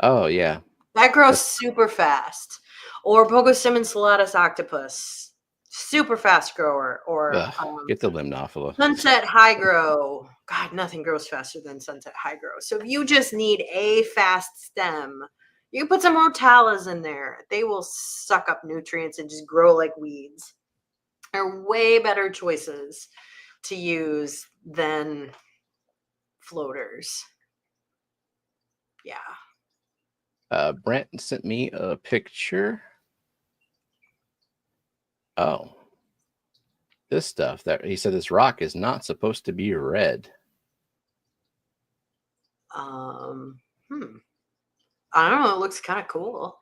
Oh yeah. That grows super fast. Or Pogosimon salatus octopus. Super fast grower. Or get the limnophila. Sunset high grow. God, nothing grows faster than sunset high grow. So if you just need a fast stem, you can put some rotalas in there. They will suck up nutrients and just grow like weeds. They're way better choices to use than floaters. Yeah. Brent sent me a picture. Oh, this stuff that he said, this rock is not supposed to be red. I don't know. It looks kind of cool.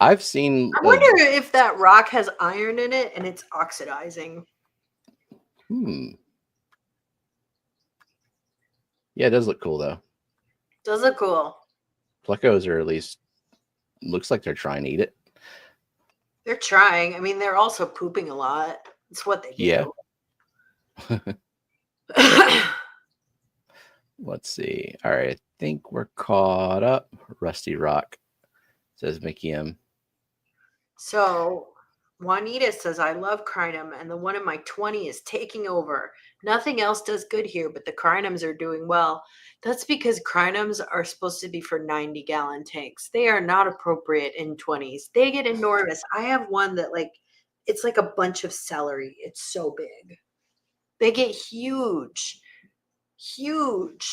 I've seen. I wonder if that rock has iron in it and it's oxidizing. Yeah, it does look cool though. Does look cool. Plecos are at least looks like they're trying to eat it. They're trying. I mean, they're also pooping a lot. It's what they do. Yeah. Let's see. All right, I think we're caught up. Rusty Rock, says Mickey M. So Juanita says, I love crinum, and the one in my 20 is taking over. Nothing else does good here, but the crinums are doing well. That's because crinums are supposed to be for 90-gallon tanks. They are not appropriate in 20s. They get enormous. I have one that, like, it's like a bunch of celery. It's so big. They get huge. Huge.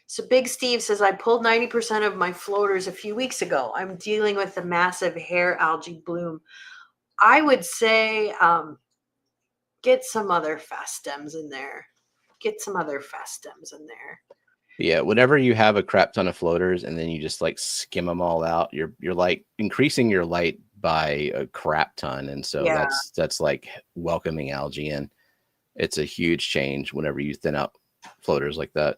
So Big Steve says, I pulled 90% of my floaters a few weeks ago. I'm dealing with a massive hair algae bloom. I would say get some other fast stems in there. Get some other fast stems in there. Yeah, whenever you have a crap ton of floaters and then you just like skim them all out, you're like increasing your light by a crap ton, and so Yeah. that's like welcoming algae in. It's a huge change whenever you thin out floaters like that.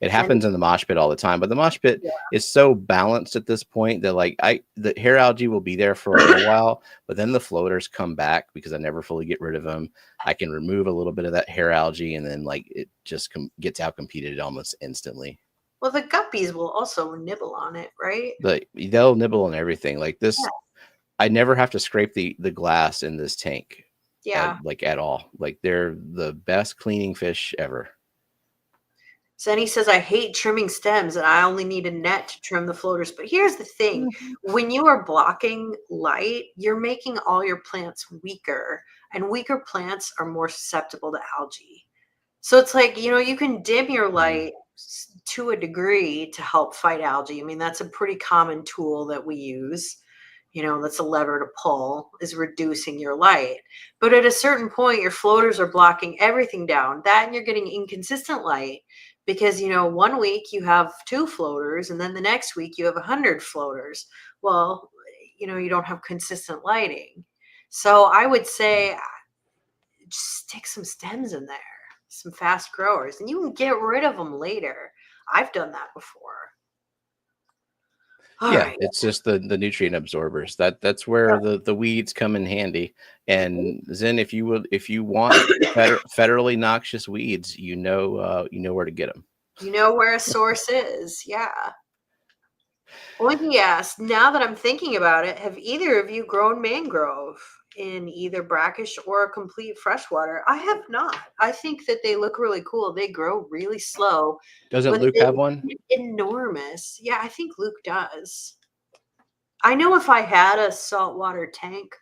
It happens in the mosh pit all the time, but the mosh pit is so balanced at this point that like the hair algae will be there for a little while, but then the floaters come back because I never fully get rid of them. I can remove a little bit of that hair algae, and then like it just gets out competed almost instantly. Well, the guppies will also nibble on it, right? They'll nibble on everything. Like this, I never have to scrape the glass in this tank. Yeah. Like at all. Like they're the best cleaning fish ever. Zenny says, I hate trimming stems and I only need a net to trim the floaters. But here's the thing. When you are blocking light, you're making all your plants weaker, and weaker plants are more susceptible to algae. So it's like, you can dim your light to a degree to help fight algae. I mean, that's a pretty common tool that we use. That's a lever to pull, is reducing your light. But at a certain point, your floaters are blocking everything down. That, and you're getting inconsistent light. Because, 1 week you have 2 floaters, and then the next week you have 100 floaters. Well, you don't have consistent lighting. So I would say just stick some stems in there, some fast growers, and you can get rid of them later. I've done that before. All right. It's just the nutrient absorbers. That's where the weeds come in handy. And Zen, if you want federally noxious weeds, you know where to get them. You know where a source is. Yeah. Oinky asked, now that I'm thinking about it, have either of you grown mangrove in either brackish or a complete freshwater? I have not. I think that they look really cool. They grow really slow. Doesn't Luke have one? Enormous. Yeah, I think Luke does. I know if I had a saltwater tank,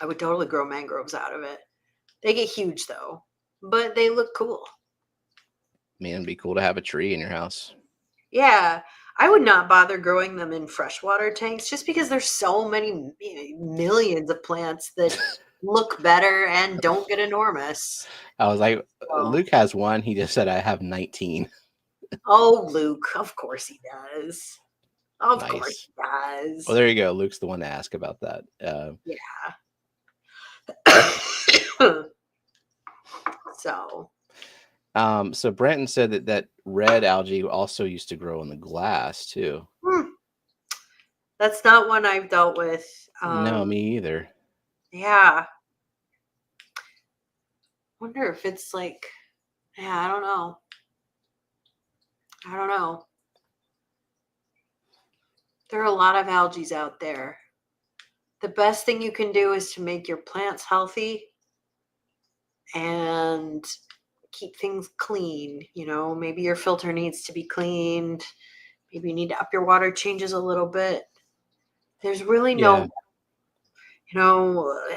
I would totally grow mangroves out of it. They get huge though, but they look cool. Man, it'd be cool to have a tree in your house. Yeah. I would not bother growing them in freshwater tanks just because there's so many millions of plants that look better and don't get enormous. I was like, Luke has one. He just said I have 19. Oh, Luke. Of course he does. Of course he does. Well, there you go. Luke's the one to ask about that. Yeah. So Brenton said that red algae also used to grow in the glass too. That's not one I've dealt with. No, me either. Yeah. Wonder if it's like, I don't know. There are a lot of algae out there. The best thing you can do is to make your plants healthy and keep things clean. Maybe your filter needs to be cleaned. Maybe you need to up your water changes a little bit. There's really no,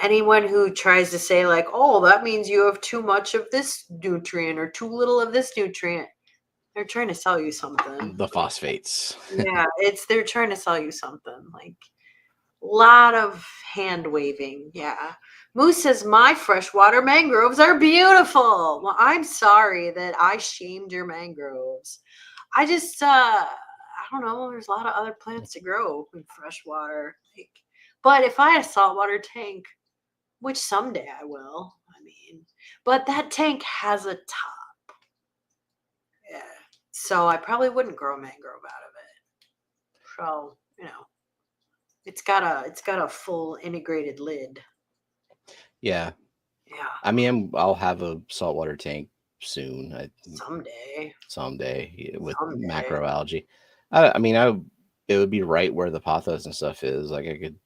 anyone who tries to say like, oh, that means you have too much of this nutrient or too little of this nutrient. They're trying to sell you something. The phosphates. Yeah, they're trying to sell you something. Like a lot of hand waving. Yeah. Moose says, my freshwater mangroves are beautiful. Well, I'm sorry that I shamed your mangroves. I just, I don't know. There's a lot of other plants to grow in freshwater. But if I had a saltwater tank, which someday I will, but that tank has a top. Yeah. So I probably wouldn't grow a mangrove out of it. So, it's got a full integrated lid. Yeah. I'll have a saltwater tank soon. Someday with macroalgae. It would be right where the pothos and stuff is. Like I could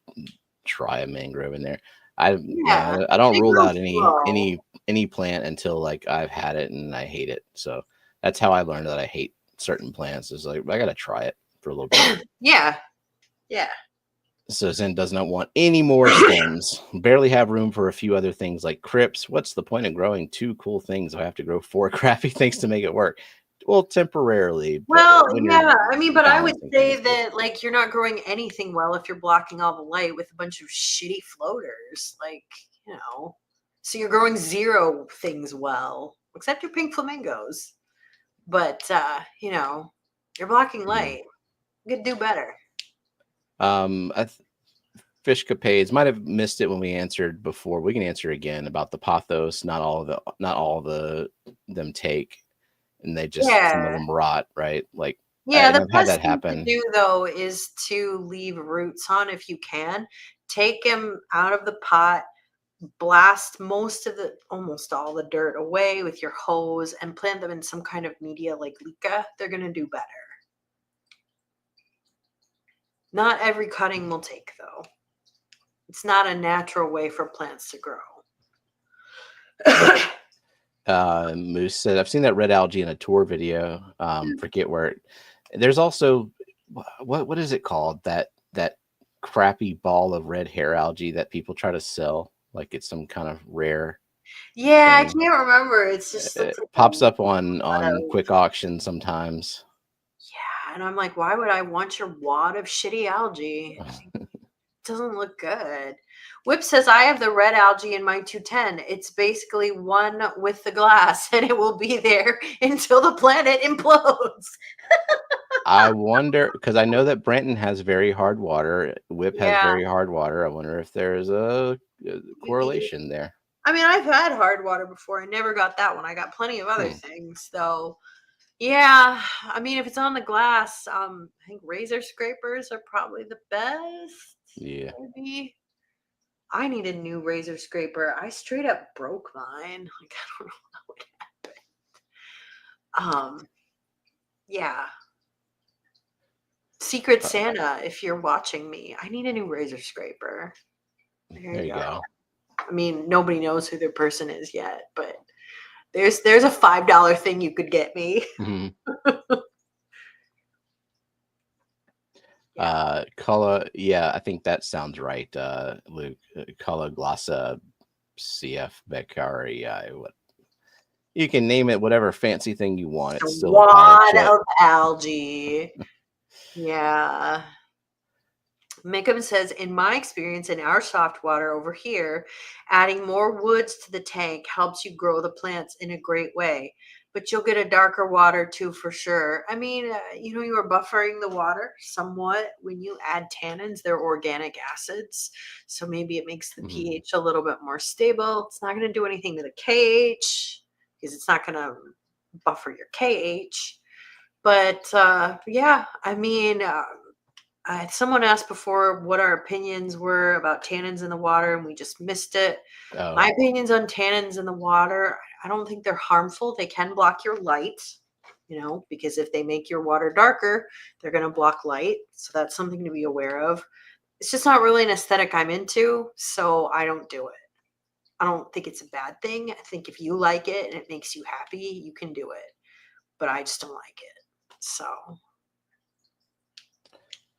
try a mangrove in there. I Yeah, I don't they rule grow out slow. any plant until like I've had it and I hate it. So that's how I learned that I hate certain plants. Is like I gotta try it for a little bit. Yeah, yeah. So Zen does not want any more stems. Barely have room for a few other things like crypts. What's the point of growing two cool things? I have to grow four crappy things to make it work. Well, temporarily, but Well, when you're yeah. I mean, but I would balancing say things. that like you're not growing anything well if you're blocking all the light with a bunch of shitty floaters. Like, you know. So you're growing zero things well, except your pink flamingos. But you know, you're blocking Mhm. light. You could do better. I Fish Capades might have missed it when we answered before. We can answer again about the pothos. Not all the them take, and they just some of Yeah. them rot, right? Like, Yeah, and the I've had best that thing to happen. do though is to leave roots on if you can. Take them out of the pot, blast almost all the dirt away with your hose and plant them in some kind of media like leca. They're going to do better. Not every cutting will take though. It's not a natural way for plants to grow. Moose said, "I've seen that red algae in a tour video. Forget where. There's also what is it called? That crappy ball of red hair algae that people try to sell like it's some kind of rare Yeah, I thing. can't remember. It just It looks like a pops up lot on of quick auction sometimes. yeah, and I'm like, why would I want your wad of shitty algae? Doesn't look good. Whip says I have the red algae in my 210. It's basically one with the glass, and it will be there until the planet implodes. I wonder because I know that Brenton has very hard water. Whip has Yeah. very hard water. I wonder if there's a correlation there. I mean, I've had hard water before. I never got that one. I got plenty of other Hmm. things, though. Yeah, I mean, if it's on the glass, I think razor scrapers are probably the best. Yeah. Maybe I need a new razor scraper. I straight up broke mine. Like I don't know what happened. Yeah. Secret Uh, Santa, if you're watching me, I need a new razor scraper. There there you you go. go. I mean, nobody knows who their person is yet, but there's a $5 thing you could get me. Mhm. Yeah. Color, yeah, I think that sounds right. Luke, Color Glossa CF Beccari. What you can name it, whatever fancy thing you want. It's A still a pile of wad shit. of algae. Yeah. Mikum says, in my experience in our soft water over here, adding more woods to the tank helps you grow the plants in a great way. But you'll get a darker water too, for sure. I mean, you are buffering the water somewhat when you add tannins, they're organic acids. So maybe it makes the Mhm. pH a little bit more stable. It's not going to do anything to the KH because it's not going to buffer your KH. But yeah, I mean, someone asked before what our opinions were about tannins in the water, and we just missed it. Oh, My opinions on tannins in the water, I don't think they're harmful. They can block your light, because if they make your water darker, they're going to block light. So that's something to be aware of. It's just not really an aesthetic I'm into, so I don't do it. I don't think it's a bad thing. I think if you like it and it makes you happy, you can do it. But I just don't like it. So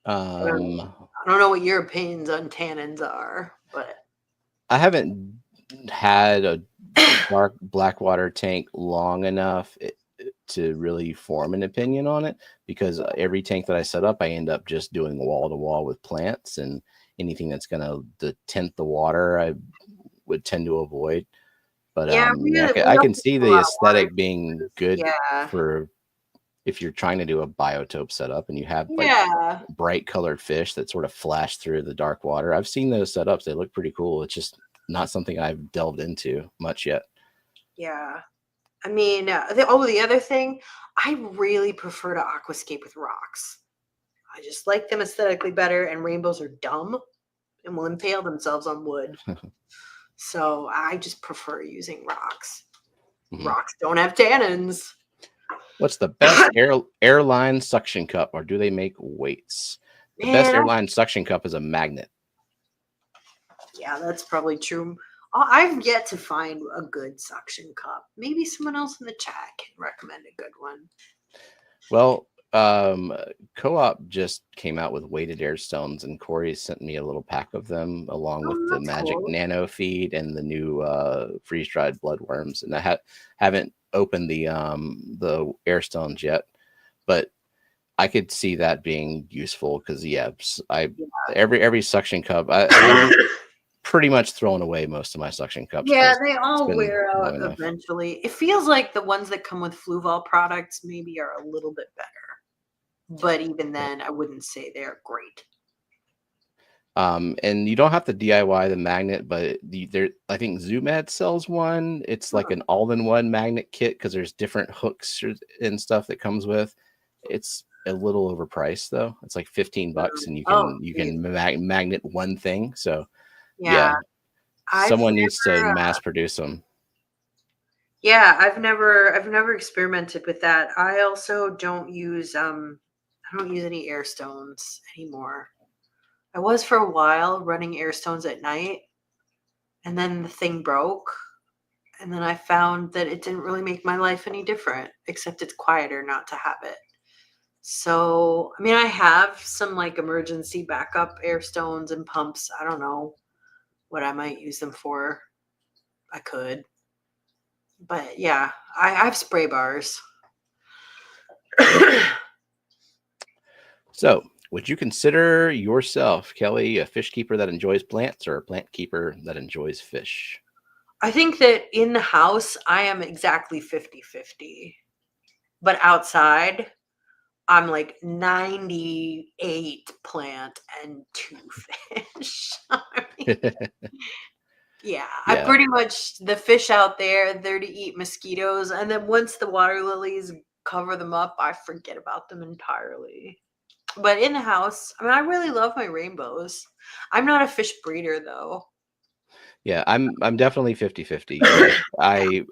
um, I don't know what your opinions on tannins are, but I haven't had a dark black water tank long enough to really form an opinion on it because every tank that I set up, I end up just doing wall to wall with plants, and anything that's going to tint the water, I would tend to avoid. But yeah, yeah, we I don't can put see a the lot of water. aesthetic being good Yeah, for if you're trying to do a biotope setup and you have like yeah, bright colored fish that sort of flash through the dark water. I've seen those setups; they look pretty cool. It's just not something I've delved into much yet. yeah. I mean, the other thing, I really prefer to aquascape with rocks. I just like them aesthetically better, and rainbows are dumb and will impale themselves on wood. So I just prefer using rocks. Mhm. Rocks don't have tannins. What's the best airline suction cup, or do they make weights? The best Man, airline suction cup is a magnet. Yeah, that's probably true. I've yet to find a good suction cup. Maybe someone else in the chat can recommend a good one. Well, Co-op just came out with weighted air stones, and Corey sent me a little pack of them along with Oh, the that's Magic cool. Nano feed and the new freeze dried bloodworms. And I haven't opened the air stones yet, but I could see that being useful because I every suction cup I've pretty much thrown away most of my suction cups Yeah, because they it's all been wear out long enough. eventually. It feels like the ones that come with Fluval products maybe are a little bit better. But even Yeah. then, I wouldn't say they're great. And you don't have to DIY the magnet, but I think ZoomEd sells one. It's like an all-in-one magnet kit because there's different hooks and stuff that comes with. It's a little overpriced though. It's like $15, and Oh, you geez. can magnet one thing. So Yeah, yeah, I've someone needs to never. mass produce them. Yeah, I've never experimented with that. I also don't use I don't use any air stones anymore. I was for a while running air stones at night, and then the thing broke, and then I found that it didn't really make my life any different, except it's quieter not to have it. So, I mean, I have some like emergency backup air stones and pumps. I don't know what I might use them for. I could. But yeah, I have spray bars. So, would you consider yourself, Kelly, a fish keeper that enjoys plants or a plant keeper that enjoys fish? I think that in the house, I am exactly 50-50. But outside, I'm like 98 plant and 2 fish. I mean, yeah, I Yeah. pretty much the fish out there, they're to eat mosquitoes. And then once the water lilies cover them up, I forget about them entirely. But in the house, I mean, I really love my rainbows. I'm not a fish breeder though. Yeah, I'm definitely 50-50. Like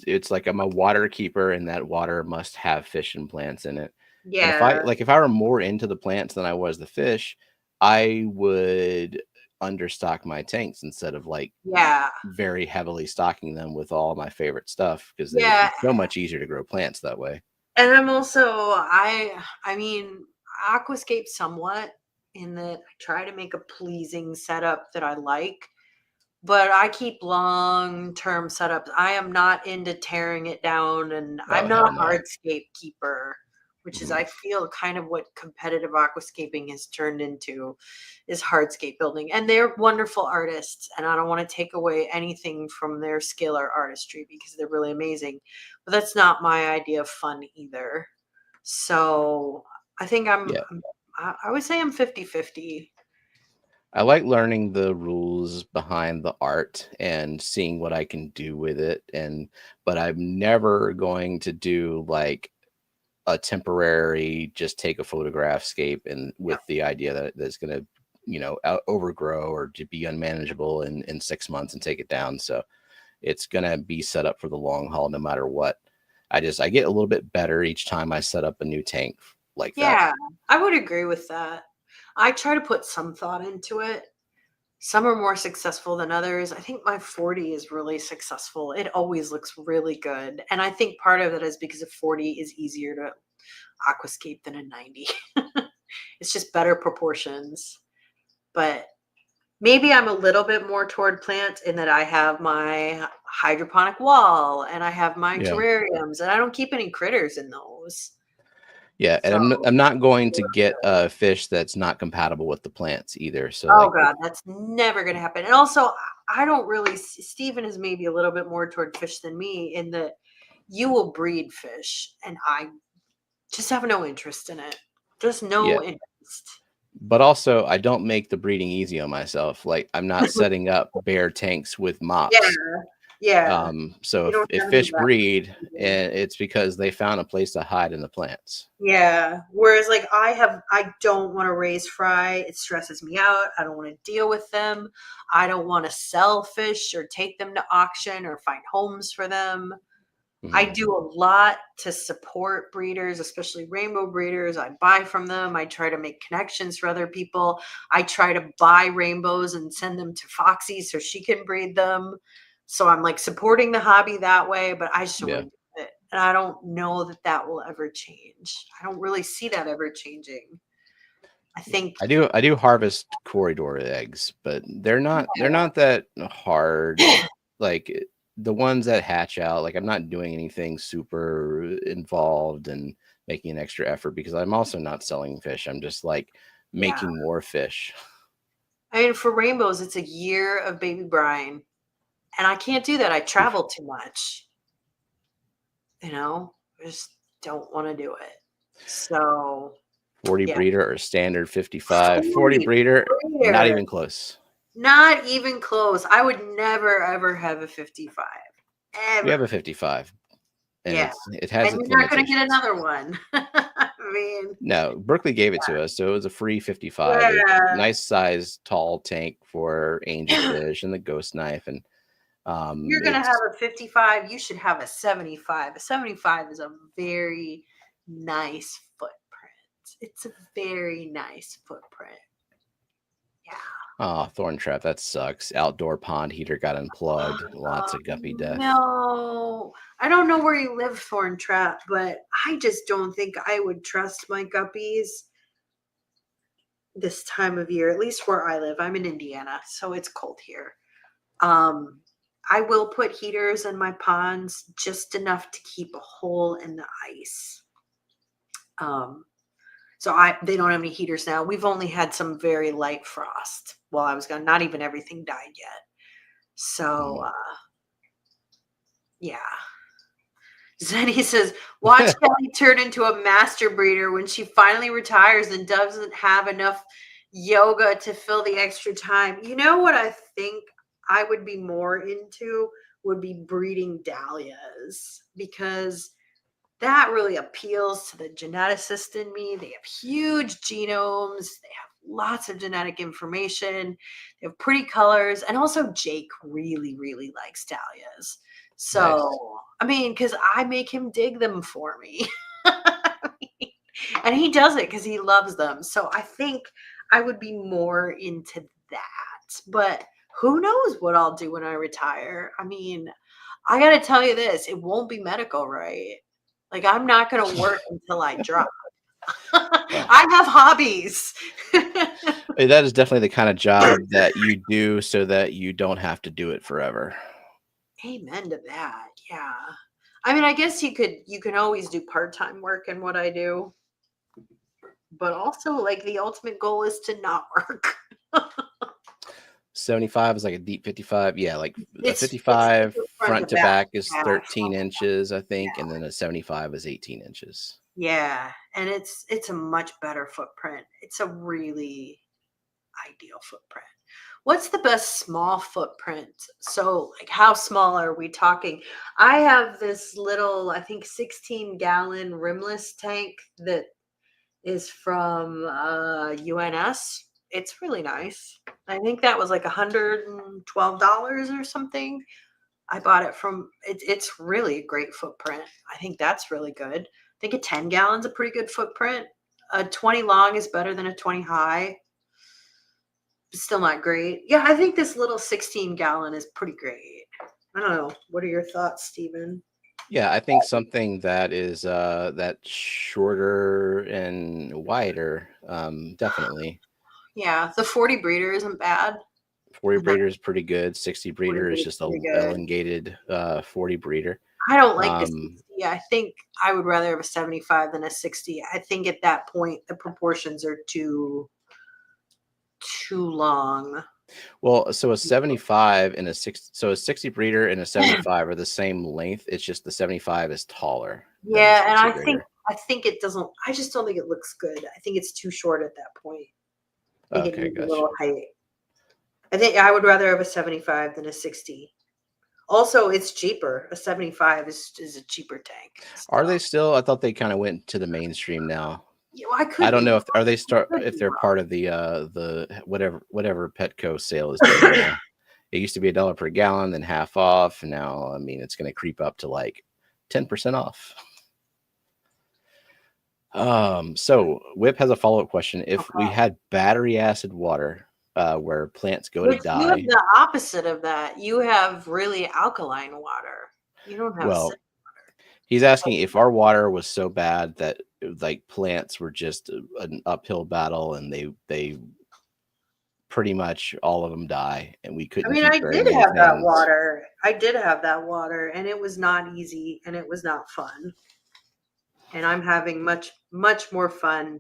it's like I'm a water keeper and that water must have fish and plants in it. And Yeah, if I were more into the plants than I was the fish, I would understock my tanks instead of like yeah, very heavily stocking them with all my favorite stuff because it'd yeah. be so much easier to grow plants that way. And I'm also I mean, aquascape somewhat in that I try to make a pleasing setup that I like, but I keep long-term setups. I am not into tearing it down, and I'm Oh, not hell a no. hardscape keeper, which is Mhm. I feel kind of what competitive aquascaping has turned into is hardscape building. And they're wonderful artists, and I don't want to take away anything from their skill or artistry because they're really amazing. But that's not my idea of fun either. So I think Yeah. I would say I'm 50-50. I like learning the rules behind the art and seeing what I can do with it. But I'm never going to do like a temporary, just take a photograph scape and Yeah. with the idea that that's going to, overgrow or to be unmanageable in 6 months and take it down. So it's going to be set up for the long haul, no matter what. I get a little bit better each time I set up a new tank like that. Yeah, I would agree with that. I try to put some thought into it. Some are more successful than others. I think my 40 is really successful. It always looks really good. And I think part of it is because a 40 is easier to aquascape than a 90. It's just better proportions. But maybe I'm a little bit more toward plant in that I have my hydroponic wall and I have my Yeah. terrariums and I don't keep any critters in those. Yeah, and So, I'm not going to get a fish that's not compatible with the plants either. So oh like god, that's never going to happen. And also, I don't really. Stephen is maybe a little bit more toward fish than me in that you will breed fish, and I just have no interest in it. Just yeah, no interest. but also I don't make the breeding easy on myself. Like I'm not setting up bare tanks with Yeah, mops. yeah. So You don't if have any fish back. breed, and it's because they found a place to hide in the plants. Yeah. Whereas like I don't want to raise fry. It stresses me out. I don't want to deal with them. I don't want to sell fish or take them to auction or find homes for them. I Mhm. do a lot to support breeders, especially rainbow breeders. I buy from them. I try to make connections for other people. I try to buy rainbows and send them to Foxy so she can breed them. So I'm like supporting the hobby that way, but I just don't Yeah. want to do it. And I don't know that that will ever change. I don't really see that ever changing. I think, I do harvest corridor eggs, but they're not that hard. Like the ones that hatch out, like I'm not doing anything super involved and making an extra effort because I'm also not selling fish. I'm just like yeah. making more fish. I mean, for rainbows, it's a year of baby brine. And I can't do that. I Oof. travel too much. I just don't want to do it. So, 40 yeah. breeder or standard 55. 40 40 breeder, not breeder. even close. Not even close. I would never, ever have a 55. We have Ever. a 55 and Yeah. it has And its you're not going to get limitations. another one. I mean, No, Berkeley gave it to us, so it was a free 55. A yeah. nice size, tall tank for angelfish and the ghost knife, and You're going to have it's a 55. You should have a 75. A 75 is a very nice footprint. It's a very nice footprint. Yeah. oh, thorn trap. That sucks. Outdoor pond heater got unplugged. Lots of guppy death. No. I don't know where you live, Thorn Trap, but I just don't think I would trust my guppies this time of year, at least where I live. I'm in Indiana, so it's cold here. Um, I will put heaters in my ponds just enough to keep a hole in the ice. Um, so they don't have any heaters now. We've only had some very light frost while I was gone. Not even everything died yet. So Mm. yeah. Zenny says, watch Kelly turn into a master breeder when she finally retires and doesn't have enough yoga to fill the extra time. You know what I think I would be more into would be breeding dahlias because that really appeals to the geneticist in me. They have huge genomes, they have lots of genetic information, they have pretty colors, and also Jake really, really likes dahlias. Nice. So, I mean, because I make him dig them for me. And he does it because he loves them. So I think I would be more into that. But who knows what I'll do when I retire? I mean, I got to tell you this, it won't be medical, right? Like, I'm not going to work until I drop. Well, I have hobbies. that is definitely the kind of job that you do so that you don't have to do it forever. Amen to that. Yeah. I mean, I guess you can always do part-time work in what I do, but also like the ultimate goal is to not work. 75 is like a deep 55. Yeah, like a It's 55 front to front to back. back is Yeah. 13 inches, I think, and then a 75 is 18 inches. Yeah, and it's a much better footprint. It's a really ideal footprint. What's the best small footprint? So, like, how small are we talking? I have this little, I think, 16-gallon rimless tank that is from UNS. It's really nice. I think that was like $112 or something. I bought it from it's really a great footprint. I think that's really good. I think a 10 gallon's a pretty good footprint. A 20 long is better than a 20 high. Still not great. Yeah, I think this little 16-gallon is pretty great. I don't know. What are your thoughts, Stephen? Yeah, I think something that is that shorter and wider, definitely. Yeah, the 40 breeder isn't bad. 40 The breeder is pretty good. 60 40 breeder is breeder is just a pretty good. elongated 40 breeder. I don't like the Um, 60. I think I would rather have a 75 than a 60. I think at that point the proportions are too long. well, so a 75 and a 60, so a 60 breeder and a 75 are the same length. It's just the 75 is taller than the Yeah, and 60 breeder. I think it doesn't I just don't think it looks good. I think it's too short at that point. I think it Okay, needs a gotcha. little height. I think I would rather have a 75 than a 60. Also, it's cheaper. A 75 is a cheaper tank. Are So, they still? I thought they kind of went to the mainstream now. I I could don't be know wrong. if are they I start could if be they're wrong. part of the whatever Petco sale is doing now. It used to be $1 per gallon, then half off. And now, I mean, it's going to creep up to like 10% off. So Whip has a follow-up question. If we had battery acid water, where plants go to You have die, the opposite of that. You have really alkaline water. You don't have well, acidic. he's asking if our water was so bad that like plants were just an uphill battle and they pretty much all of them die and we I couldn't mean, keep I very did many have that things. water. I did have that water, and it was not easy, and it was not fun. And I'm having much, much more fun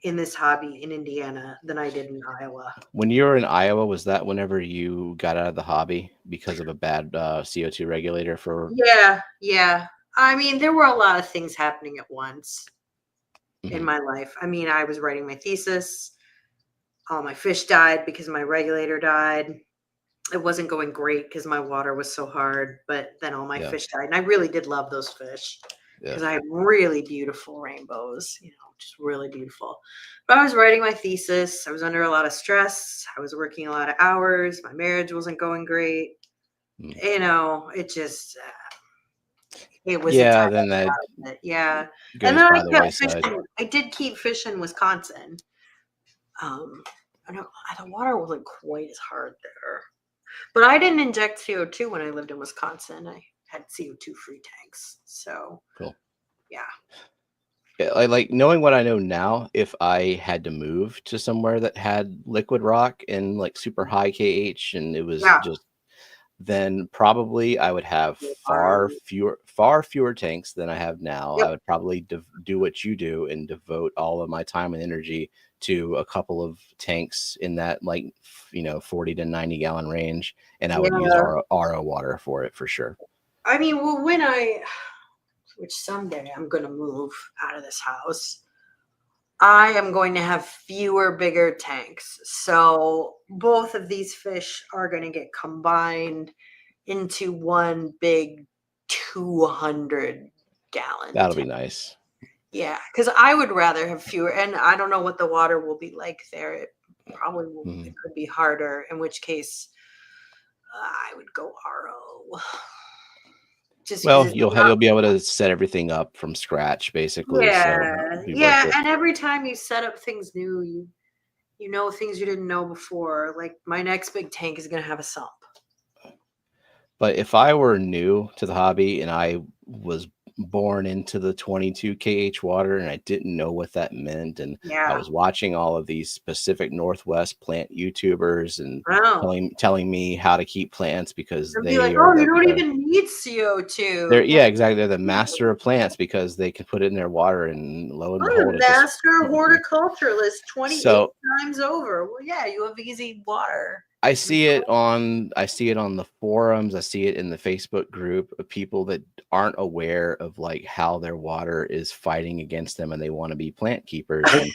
in this hobby in Indiana than I did in Iowa. When you were in Iowa, was that whenever you got out of the hobby because of a bad CO2 regulator for? Yeah, yeah. I mean, there were a lot of things happening at once in Mhm. my life. I mean, I was writing my thesis. All my fish died because my regulator died. It wasn't going great because my water was so hard, but then all my Yeah, fish died. And I really did love those fish yeah. because I had really beautiful rainbows, just really beautiful. But I was writing my thesis. I was under a lot of stress. I was working a lot of hours. My marriage wasn't going great. Mm. It just, it was a Yeah, time then that of it. Yeah. And goes then I by the kept wayside. fishing. I did keep fishing in Wisconsin. Um, I don't, the water wasn't quite as hard there. But I didn't inject CO2 when I lived in Wisconsin. I had CO2 free tanks. So, Cool. yeah. Yeah, I like knowing what I know now. If I had to move to somewhere that had liquid rock and like super high KH, and it was Yeah. just, then probably I would have Um, far fewer tanks than I have now. I yep. would probably do what you do and devote all of my time and energy to a couple of tanks in that 40 to 90 gallon range, and I would use Yeah. RO water for it for sure. I mean, well, which someday I'm going to move out of this house, I am going to have fewer, bigger tanks. So both of these fish are going to get combined into one big 200 gallon That'll be tank. nice. Yeah, because I would rather have fewer, and I don't know what the water will be like there. It probably will. Mhm. It could be harder. In which case, I would go RO, just because Well, it's you'll not. be able to set everything up from scratch basically, so Yeah, it'll be worth yeah, it. and every time you set up things new, you know things you didn't know before. Like my next big tank is gonna have a sump. But if I were new to the hobby and I was born into the 22 kh water and I didn't know what that meant, and I Yeah. was watching all of these Pacific Northwest plant YouTubers and Oh, telling me how to keep plants because and be like, they are oh, you don't even need they're CO2. yeah, exactly, they're the master of plants because they can put it in their water and lo and I'm behold a it just master horticulturalist 28 so times over. Well, yeah, you have easy water. I see it on the forums, I see it in the Facebook group of people that aren't aware of like how their water is fighting against them and they want to be plant keepers. And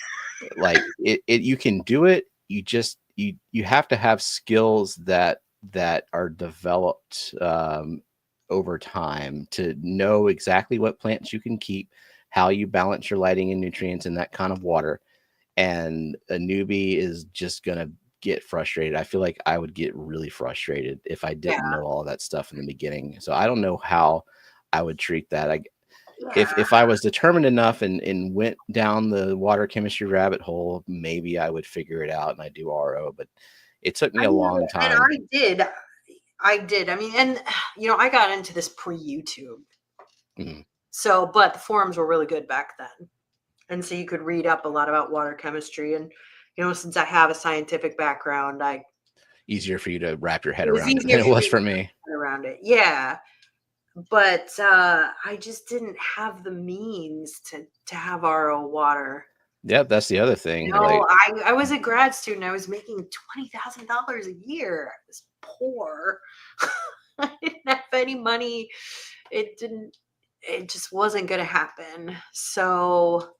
like it you can do it. You just you have to have skills that are developed over time to know exactly what plants you can keep, how you balance your lighting and nutrients in that kind of water. And a newbie is just gonna get frustrated. I feel like I would get really frustrated if I Yeah, didn't know all that stuff in the beginning. So I don't know how I would treat that. yeah. If I was determined enough and went down the water chemistry rabbit hole, maybe I would figure it out and I do RO. But it took me I a mean, long and time. I did. I did. I mean, and I got into this pre YouTube. Mhm. So, but the forums were really good back then. And so you could read up a lot about water chemistry. And, since I have a scientific background, Easier for you to wrap your head it was around it easier than it for was me to for me. get around it. Yeah. But I just didn't have the means to have RO water. Yep, that's the other thing. No, Like, I was a grad student. I was making $20,000 a year. I was poor. I didn't have any money. It didn't. It just wasn't going to happen. So,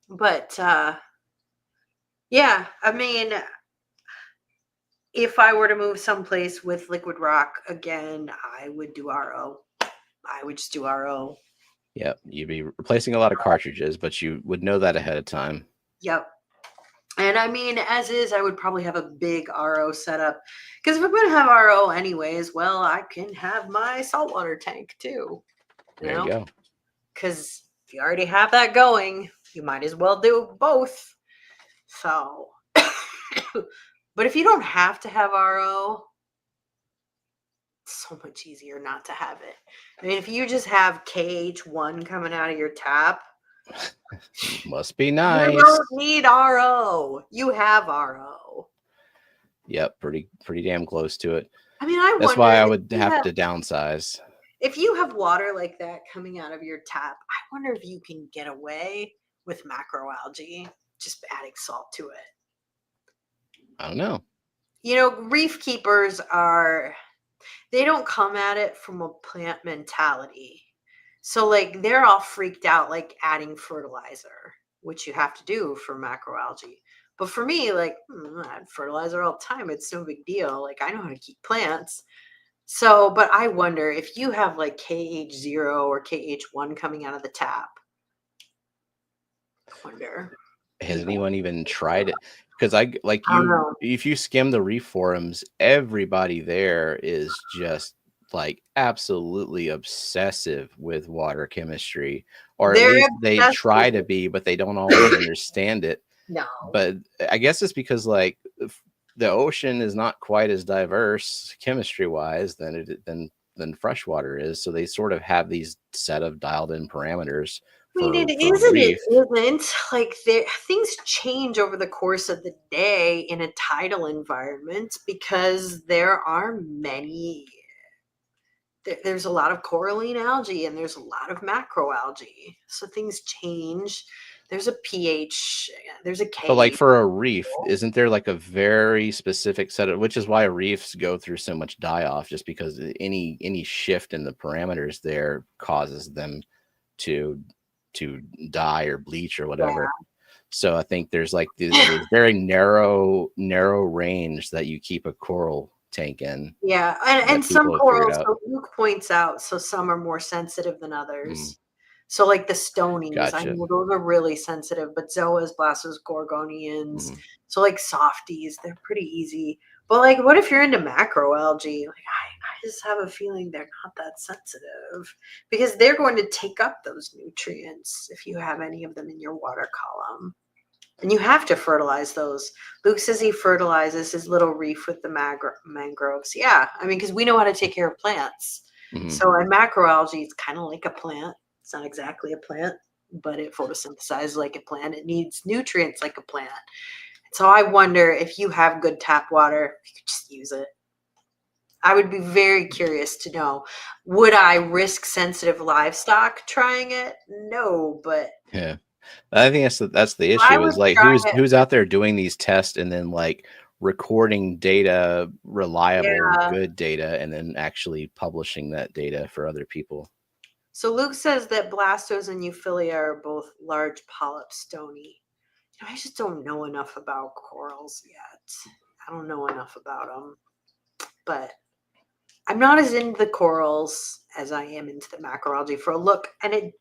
but yeah, I mean, if I were to move someplace with liquid rock again, I would do RO. I would just do RO. yeah, you'd be replacing a lot of cartridges, but you would know that ahead of time. Yep. And I mean, as is, I would probably have a big RO setup because if I'm going to have RO anyways, well, I can have my saltwater tank too. There you go. Because if you already have that going, you might as well do both. So, but if you don't have to have RO, it's so much easier not to have it. I mean, if you just have KH1 coming out of your tap, Must be you nice. don't need RO. You have RO. Yep, pretty damn close to it. I mean, I That's wonder why I if would you have have, to downsize. if you have water like that coming out of your tap, I wonder if you can get away with macroalgae, just adding salt to it. I don't know. You know, reef keepers they don't come at it from a plant mentality. So, like, they're all freaked out, like adding fertilizer, which you have to do for macroalgae. But for me, like, I add fertilizer all the time. It's no big deal. Like, I know how to keep plants. So, but I wonder if you have like KH0 or KH1 coming out of the tap. I wonder. Has anyone even tried it? Because I don't know. if you skim the reef forums, everybody there is just like absolutely obsessive with water chemistry, or at They're least they obsessed try with to it. be, but they don't always understand it. No. But I guess it's because like the ocean is not quite as diverse chemistry wise than freshwater is, so they sort of have these set of dialed in parameters I mean, it for is and it reef. isn't. Like, things change over the course of the day in a tidal environment because there are there's a lot of coralline algae and there's a lot of macroalgae. So things change. There's a pH, there's a But like K. for a reef, isn't there like a very specific set of, which is why reefs go through so much die off, just because any shift in the parameters there causes them to die or bleach or whatever. So I think there's like this very narrow range that you keep a coral tank in. Yeah, that and some people have figured corals, out. so Luke points out, so some are more sensitive than others. So, like the stonies, I Gotcha. know those are really sensitive, but zoas, blastos, gorgonians, Mhm. so like softies, they're pretty easy. But like, what if you're into macroalgae? Like, I just have a feeling they're not that sensitive because they're going to take up those nutrients if you have any of them in your water column. And you have to fertilize those. Luke says he fertilizes his little reef with the mangroves. Yeah, I mean, because we know how to take care of plants. Mhm. So, and macroalgae is kind of like a plant. It's not exactly a plant, but it photosynthesizes like a plant. It needs nutrients like a plant. So, I wonder if you have good tap water, you could just use it. I would be very curious to know, would I risk sensitive livestock trying it? No, but Yeah. I think that's the I issue, would is like try it. who's out there doing these tests and then like recording data, reliable, Yeah. good data, and then actually publishing that data for other people. So Luke says that blastos and euphilia are both large polyp stony. I just don't know enough about corals yet. I don't know enough about them, but I'm not as into the corals as I am into the macroalgae for a look. And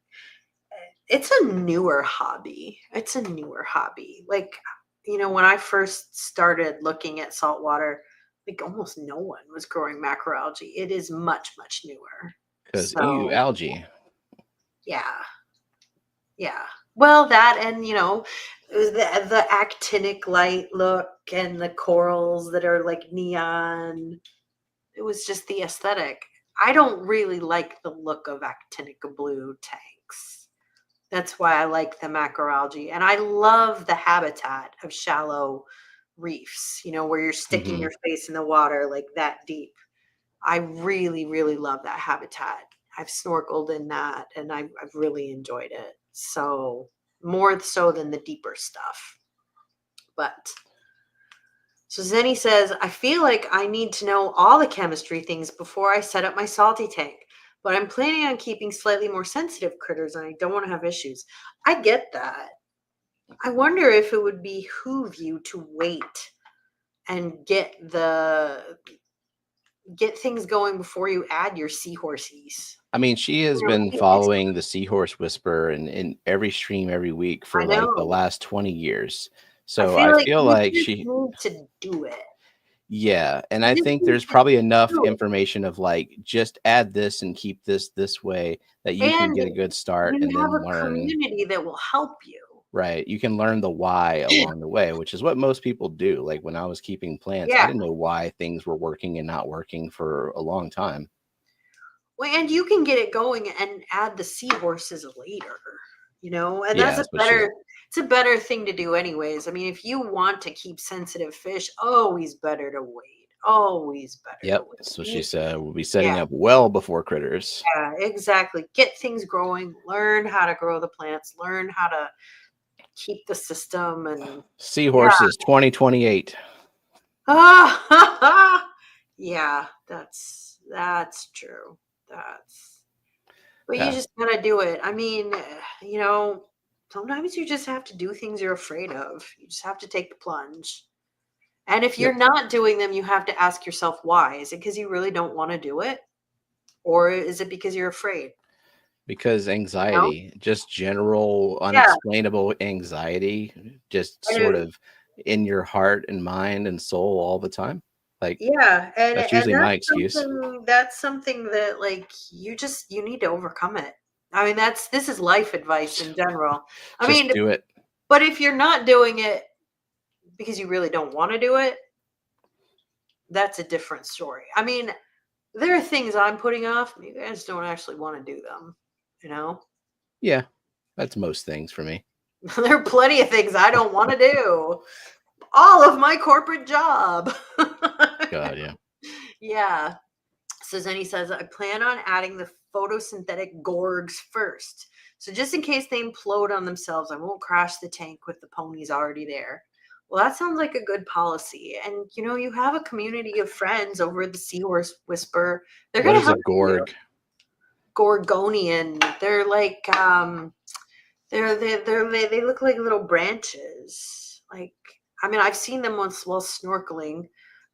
it's a newer hobby. It's a newer hobby. Like, you know, when I first started looking at saltwater, like almost no one was growing macroalgae. It is much, much newer. Because So algae. yeah. Yeah. Well, that and the actinic light look and the corals that are like neon. It was just the aesthetic. I don't really like the look of actinic blue tanks. That's why I like the macroalgae. And I love the habitat of shallow reefs, where you're sticking Mhm. your face in the water like that deep. I really, really love that habitat. I've snorkeled in that and I've really enjoyed it. So, more so than the deeper stuff. But, so Zenny says, I feel like I need to know all the chemistry things before I set up my salty tank, but I'm planning on keeping slightly more sensitive critters and I don't want to have issues. I get that. I wonder if it would behoove you to wait and get things going before you add your seahorses. I mean, she has been following the Seahorse Whisperer in every stream every week for I like the know. last 20 years. I So feel I like feel you like just she, need to do it. Yeah, and You I just think need there's to probably enough do it. information of like just add this and keep this way that you can And get a good start you and have then a learn. community that will help you. Right. You can learn the why along the way, which is what most people do. Like when I was keeping plants, I Yeah. didn't know why things were working and not working for a long time. Well, and you can get it going and add the seahorses later, and Yeah, that's a especially better it's a better thing to do anyways. I mean, if you want to keep sensitive fish, always better to wait. Always better to yep. wait. So she said we'll be setting Yeah, up well before critters. yeah, exactly. Get things growing, learn how to grow the plants, learn how to keep the system and yeah. Seahorses 2028. Yeah, that's true. That's But you Yeah. just gotta do it. I mean, sometimes you just have to do things you're afraid of. You just have to take the plunge. And if Yep. you're not doing them, you have to ask yourself why. Is it because you really don't want to do it? Or is it because you're afraid? Because No? anxiety, just general Yeah. unexplainable anxiety, just And sort of in your heart and mind and soul all the time. Like yeah, and that's and usually my that's excuse. something that like you need to overcome it. I mean, this is life advice in general. I Just mean, do it. but if you're not doing it because you really don't want to do it, that's a different story. I mean, there are things I'm putting off. You guys don't actually want to do them, you know? Yeah. That's most things for me. There are plenty of things I don't want to do. All of my corporate job. God, yeah. Yeah. So Zenny says, I plan on adding the photosynthetic gorgs first. So just in case they implode on themselves, I won't crash the tank with the ponies already there. Well, that sounds like a good policy. And you have a community of friends over at the Seahorse Whisper. They're What gonna is a help you. gorg? Gorgonian. They're like they look like little branches. Like, I mean, I've seen them once while snorkeling.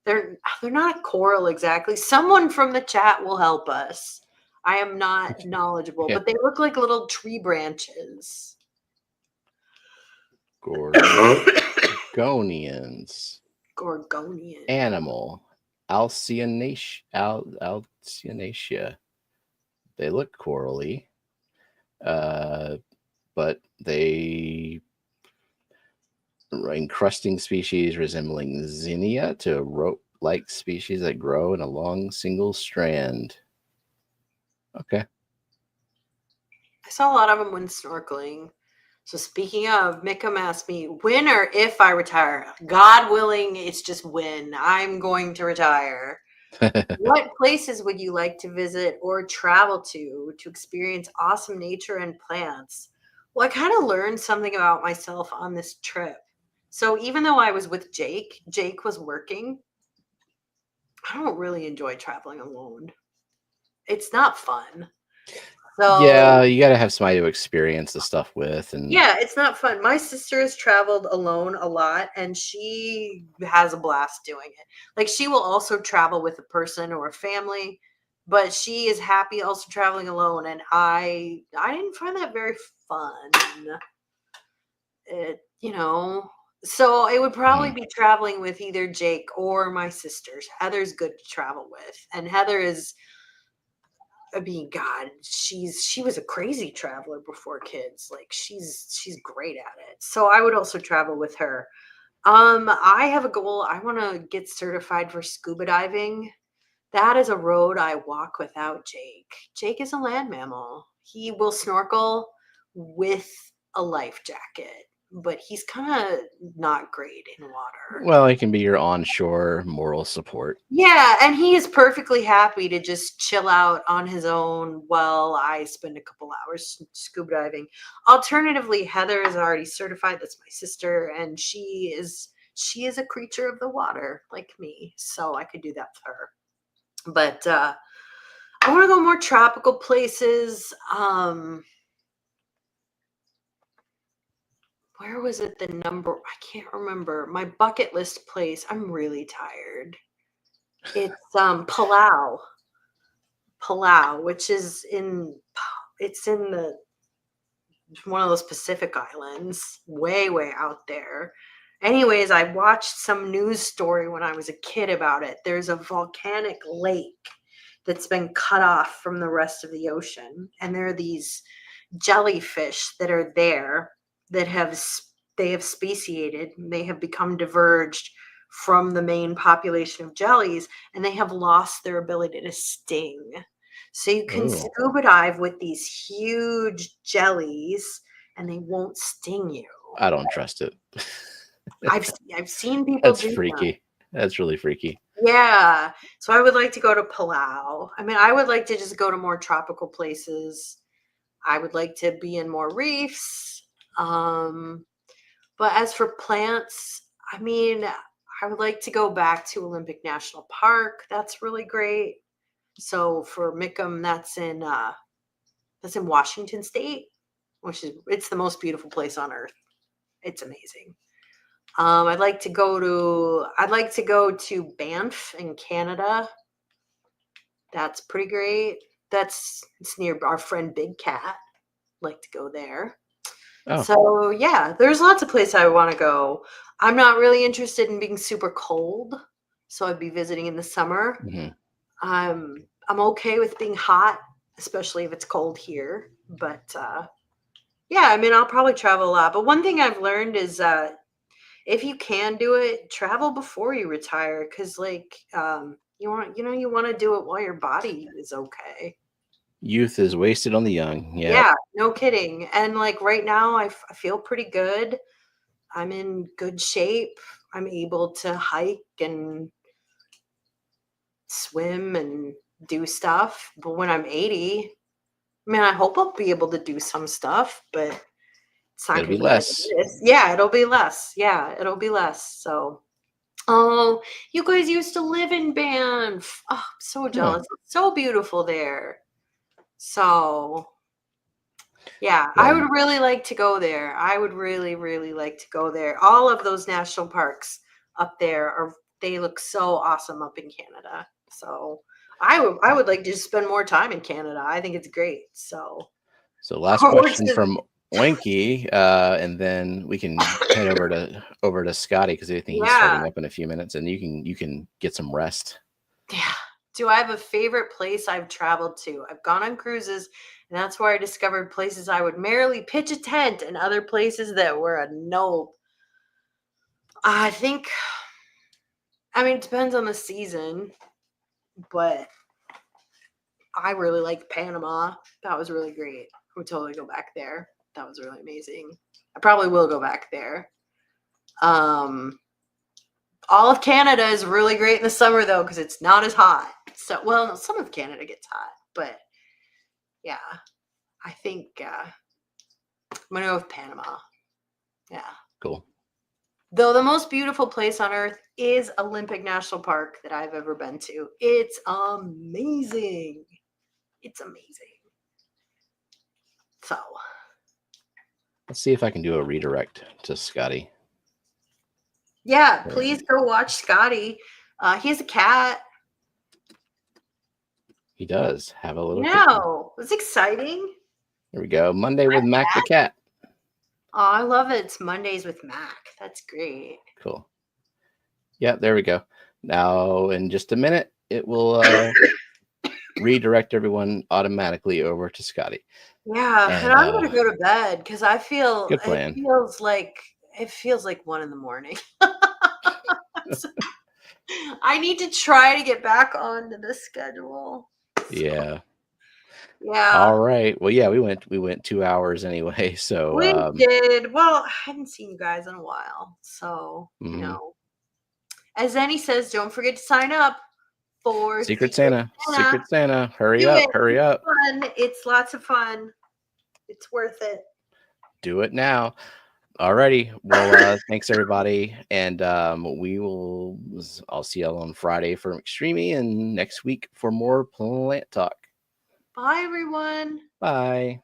They're not a coral exactly. Someone from the chat will help us. I am not knowledgeable, Yeah. but they look like little tree branches. Gorgonians. Gorgonian. Animal. Alcyanacea. They look corally. But they encrusting species resembling zinnia to rope-like species that grow in a long single strand. Okay. I saw a lot of them when snorkeling. So speaking of, Mickham asked me when or if I retire. God willing, it's just when I'm going to retire. What places would you like to visit or travel to experience awesome nature and plants? Well, I kind of learned something about myself on this trip. So even though I was with Jake was working. I don't really enjoy traveling alone. It's not fun. Yeah, So you got to have somebody to experience the stuff with, and yeah, it's not fun. My sister has traveled alone a lot and she has a blast doing it. Like she will also travel with a person or a family, but she is happy also traveling alone and I didn't find that very fun. So it would probably Mhm. be traveling with either Jake or my sisters. Heather's good to travel with. And Heather is I mean, God, she was a crazy traveler before kids. Like she's great at it. So I would also travel with her. I have a goal. I want to get certified for scuba diving. That is a road I walk without Jake. Jake is a land mammal. He will snorkel with a life jacket, but he's kind of not great in water. well, it can be your onshore moral support. Yeah, and he is perfectly happy to just chill out on his own while I spend a couple hours scuba diving. Alternatively, Heather is already certified. That's my sister, and she is a creature of the water like me, so I could do that for her. But I want to go more tropical places. Where was it? The number I can't remember. My bucket list place. I'm really tired. It's Palau, which is in the one of those Pacific islands, way, way out there. Anyways, I watched some news story when I was a kid about it. There's a volcanic lake that's been cut off from the rest of the ocean, and there are these jellyfish that are there that they have speciated. They have become diverged from the main population of jellies, and they have lost their ability to sting. So you can Oh, scuba dive with these huge jellies, and they won't sting you. I don't trust it. I've seen people That's do that. freaky. That's really freaky. Yeah. So I would like to go to Palau. I mean, I would like to just go to more tropical places. I would like to be in more reefs. But as for plants, I mean, I would like to go back to Olympic National Park. That's really great. So for Mickham, that's in Washington State, which is it's the most beautiful place on earth. It's amazing. I'd like to go to Banff in Canada. That's pretty great. It's near our friend Big Cat. Like to go there. Oh, So yeah, there's lots of places I want to go. I'm not really interested in being super cold, so I'd be visiting in the summer. mhm. I'm okay with being hot, especially if it's cold here. But yeah, I mean, I'll probably travel a lot. But one thing I've learned is if you can do it, travel before you retire, because you want to do it while your body is okay. Youth is wasted on the young. Yeah, Yeah, no kidding. And like right now, I feel pretty good. I'm in good shape. I'm able to hike and swim and do stuff. But when I'm 80, I mean, I hope I'll be able to do some stuff, but it's not it'll going be to be like less. this. Yeah, it'll be less. Yeah, it'll be less. So, oh, you guys used to live in Banff. Oh, I'm so Oh, jealous. It's so beautiful there. So, yeah, I well, would really like to go there. I would really, really like to go there. All of those national parks up there they look so awesome up in Canada. So I would like to just spend more time in Canada. I think it's great. So so last or question to from Oinky, and then we can head over to Scotty because I think he's yeah. starting up in a few minutes, and you can get some rest. Yeah. Do I have a favorite place I've traveled to? I've gone on cruises, and that's where I discovered places I would merely pitch a tent and other places that were a no. I think I mean it depends on the season, but I really liked Panama. That was really great. I would totally go back there. That was really amazing. I probably will go back there. Um, all of Canada is really great in the summer though because it's not as hot. So, well, no, some of Canada gets hot, but yeah, I think I'm gonna go with Panama. Yeah. Cool. Though the most beautiful place on earth is Olympic National Park that I've ever been to. It's amazing. It's amazing. So Let's see if I can do a redirect to Scotty. yeah, please go watch Scotty. He has a cat. He does have a little kitten. No, it's exciting. Here we go. Monday with Mac the cat. Oh, I love it. It's Mondays with Mac. That's great. Cool. Yeah, there we go. Now, in just a minute, it will redirect everyone automatically over to Scotty. Yeah, and And I'm gonna go to bed because I feel good plan. it feels like 1 a.m. So, I need to try to get back onto the schedule. Yeah. Yeah, All right. Well, yeah, we went 2 hours anyway. So we did. Well, I hadn't seen you guys in a while, so mhm. As Zenny says, don't forget to sign up for Secret Secret Santa. Santa. Secret Santa. Hurry Do up. it. Hurry It's up. fun. It's lots of fun. It's worth it. Do it now. Alrighty. Well, thanks everybody. And I'll see y'all on Friday for Extreme and next week for more plant talk. Bye, everyone. Bye.